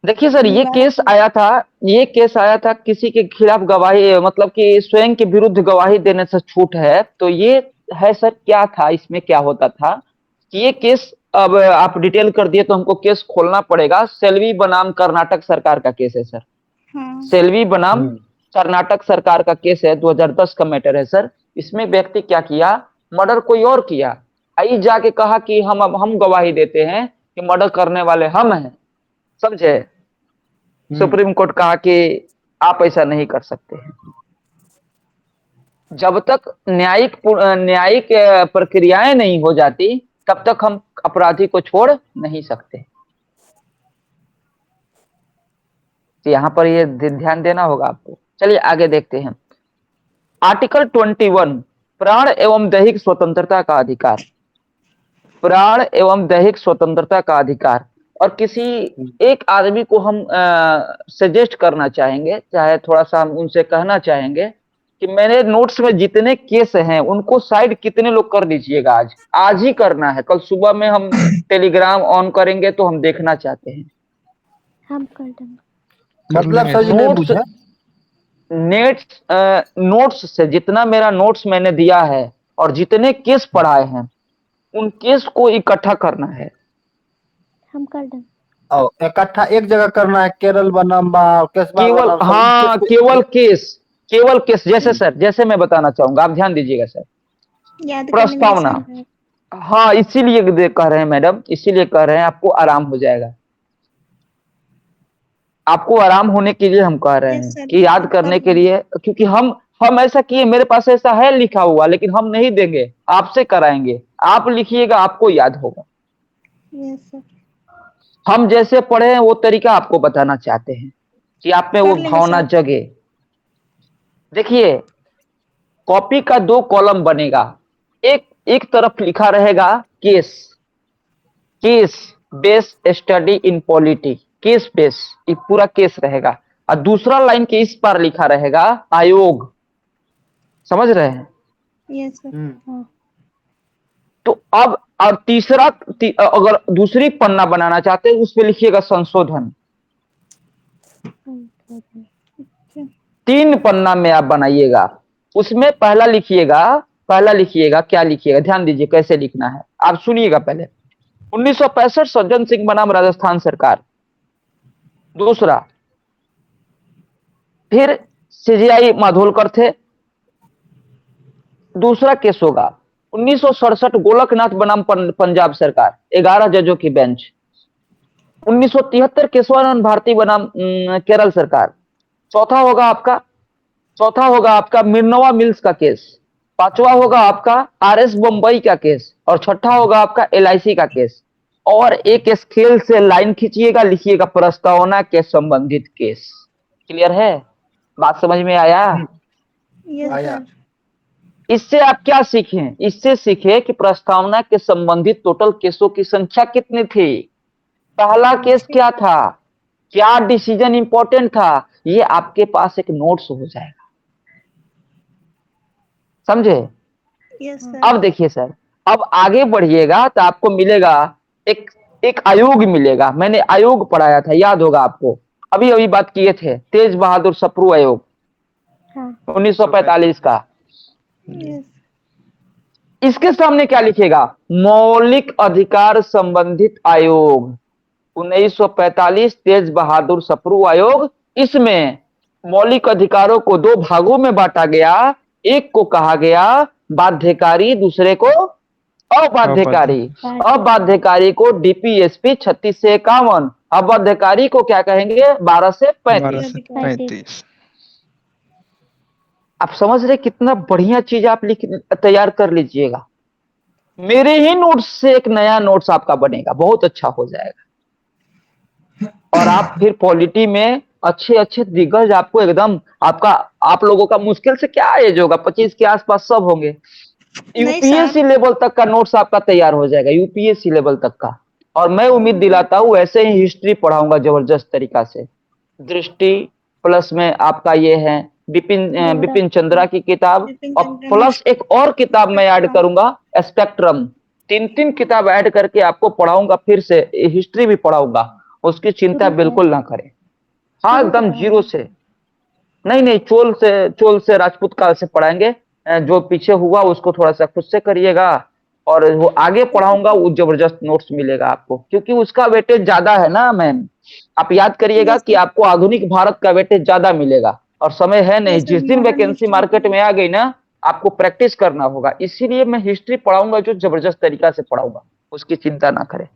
देखिए सर ये केस आया था किसी के खिलाफ गवाही, मतलब कि स्वयं के विरुद्ध गवाही देने से छूट है। तो ये है सर, क्या था इसमें, क्या होता था कि ये केस, अब आप डिटेल कर दिए तो हमको केस खोलना पड़ेगा। सेल्वी बनाम कर्नाटक सरकार का केस है सर। सेल्वी बनाम कर्नाटक सरकार का केस है, 2010 का मैटर है सर। इसमें व्यक्ति क्या किया, मर्डर कोई और किया, आई जाके कहा कि हम गवाही देते हैं कि मर्डर करने वाले हम हैं, समझे। सुप्रीम कोर्ट कहा कि आप ऐसा नहीं कर सकते हैं। जब तक न्यायिक प्रक्रियाएं नहीं हो जाती तब तक हम अपराधी को छोड़ नहीं सकते। तो यहां पर ये ध्यान देना होगा आपको। चलिए आगे देखते हैं। आर्टिकल 21 प्राण एवं दैहिक स्वतंत्रता का अधिकार, प्राण एवं दैहिक स्वतंत्रता का अधिकार। और किसी एक आदमी को हम सजेस्ट करना चाहेंगे, चाहे थोड़ा सा हम उनसे कहना चाहेंगे कि मेरे नोट्स में जितने केस हैं उनको साइड कितने लोग कर दीजिएगा। आज ही करना है, कल सुबह में हम टेलीग्राम ऑन करेंगे तो हम देखना चाहते हैं। हम कर देंगे। मतलब सर नोट्स से जितना मेरा नोट्स मैंने दिया है और जितने केस पढ़ाए हैं उन केस को इकट्ठा करना है। हम कर देंगे। इकट्ठा एक जगह करना है, केरल बनाम केवल, हाँ केवल केस जैसे सर, जैसे मैं बताना चाहूंगा, आप ध्यान दीजिएगा सर। प्रस्तावना, हाँ इसीलिए कह रहे हैं मैडम, इसीलिए कह रहे हैं आपको आराम हो जाएगा। आपको आराम होने के लिए हम कह रहे हैं कि याद करने के लिए, क्योंकि हम ऐसा किए, मेरे पास ऐसा है लिखा हुआ, लेकिन हम नहीं देंगे, आपसे कराएंगे। आप लिखिएगा, आपको याद होगा। Yes sir. हम जैसे पढ़े हैं वो तरीका आपको बताना चाहते हैं कि आप में वो कर लेंगे भावना सर। जगे। देखिए, कॉपी का 2 कॉलम बनेगा। एक तरफ लिखा रहेगा case base study in polity, case base, ये पूरा केस रहेगा। और दूसरा लाइन के इस पार लिखा रहेगा आयोग। समझ रहे हैं? Yes sir. हाँ। तो अब और तीसरा अगर दूसरी पन्ना बनाना चाहते हैं उसमें लिखिएगा संशोधन। 3 पन्ना में आप बनाइएगा। उसमें पहला लिखिएगा क्या लिखिएगा, ध्यान दीजिए कैसे लिखना है। आप सुनिएगा पहले। 1965 सज्जन सिंह बनाम राजस्थान सरकार। दूसरा, फिर सीजीआई माधोलकर थे। दूसरा केस होगा 1967 गोलकनाथ बनाम पंजाब सरकार, 11 जजों की बेंच। 1973 केशवानंद भारती बनाम केरल सरकार। चौथा होगा आपका मिर्नोवा मिल्स का केस। 5वां होगा आपका आरएस बम्बई का केस। और 6ठा होगा आपका एलआईसी का केस। और एक स्केल से लाइन खींचिएगा, लिखिएगा प्रस्तावना के संबंधित केस। क्लियर है? बात समझ में आया? Yes sir. इससे आप क्या सीखें? इससे सीखे कि प्रस्तावना के संबंधित टोटल केसों की संख्या कितनी थी, पहला केस क्या था, क्या डिसीजन इंपॉर्टेंट था, ये आपके पास एक नोट्स हो जाएगा। समझे? Yes sir. अब देखिए सर, अब आगे बढ़िएगा तो आपको मिलेगा एक आयोग मिलेगा। मैंने आयोग पढ़ाया था, याद होगा आपको, अभी बात किए थे, तेज बहादुर सप्रू आयोग। हाँ। 1945 का। यस। इसके सामने क्या लिखेगा? मौलिक अधिकार संबंधित आयोग, 1945 तेज बहादुर सप्रू आयोग। इसमें मौलिक अधिकारों को 2 भागों में बांटा गया। एक को कहा गया बाध्यकारी, दूसरे को अबाध्यकारी। अबाध्यकारी को डीपीएसपी 36 से 51, अबाध्यकारी को क्या कहेंगे 12 से 35। आप समझ रहे कितना बढ़िया चीज आप तैयार कर लीजिएगा। मेरे ही नोट्स से एक नया नोट्स आपका बनेगा, बहुत अच्छा हो जाएगा। और आप फिर पॉलिटी में अच्छे दिग्गज आपको एकदम आप लोगों का मुश्किल से क्या एज होगा, 25 के आसपास सब होंगे। यूपीएससी लेवल तक का नोट्स आपका तैयार हो जाएगा, यूपीएससी लेवल तक का। और मैं उम्मीद दिलाता हूं ऐसे ही हिस्ट्री पढ़ाऊंगा जबरदस्त तरीका से। दृष्टि प्लस में आपका ये है बिपिन चंद्रा की किताब, और प्लस एक और किताब मैं ऐड करूंगा स्पेक्ट्रम। 3 किताब ऐड करके आपको पढ़ाऊंगा, फिर से हिस्ट्री भी पढ़ाऊंगा, उसकी चिंता बिल्कुल ना करें। हाँ, एकदम जीरो से नहीं, चोल से राजपूत काल से पढ़ाएंगे। जो पीछे हुआ उसको थोड़ा सा खुद से करिएगा, और वो आगे पढ़ाऊंगा वो जबरदस्त नोट्स मिलेगा आपको, क्योंकि उसका वेटेज ज्यादा है ना मैम। आप याद करिएगा कि आपको आधुनिक भारत का वेटेज ज्यादा मिलेगा, और समय है नहीं। जिस दिन वैकेंसी मार्केट में आ गई ना, आपको प्रैक्टिस करना होगा। इसीलिए मैं हिस्ट्री पढ़ाऊंगा जो जबरदस्त तरीका से पढ़ाऊंगा, उसकी चिंता ना करें।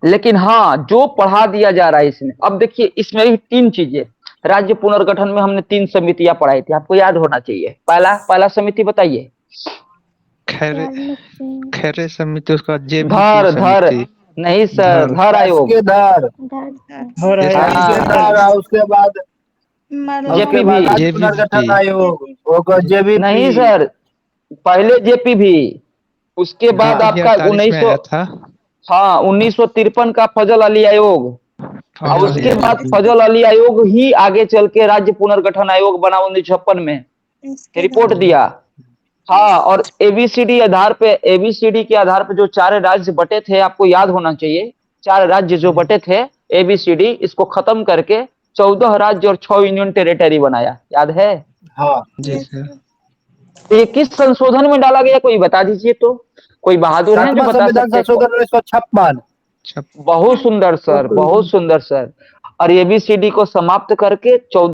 लेकिन हाँ, जो पढ़ा दिया जा रहा है इसमें, अब देखिए इसमें भी 3 चीजें। राज्य पुनर्गठन में हमने 3 समितियां पढ़ाई थी, आपको याद होना चाहिए। पहला समिति बताइए। खैरे समिति, उसका धर नहीं सर, धर आयोग, उसके बाद जेपीवी आयोग, नहीं सर, पहले जेपीवी, उसके बाद आपका 1953 का फजल अली आयोग, और उसके बाद फजल अली आयोग ही आगे चल के राज्य पुनर्गठन आयोग बना 1956 में, रिपोर्ट दिया। हाँ, और एबीसीडी के आधार पे जो 4 राज्य बटे थे, आपको याद होना चाहिए, 4 राज्य जो बटे थे एबीसीडी, इसको खत्म करके 14 राज्य और 6 यूनियन टेरिटरी बनाया, याद है? हाँ जी सर। ये किस संशोधन में डाला गया, कोई बता दीजिए तो। कोई बहादुर है जो बता सकते? संशोधन 1956। बहुत सुंदर सर, बहुत सुंदर सर। और एबीसीडी को समाप्त करके 14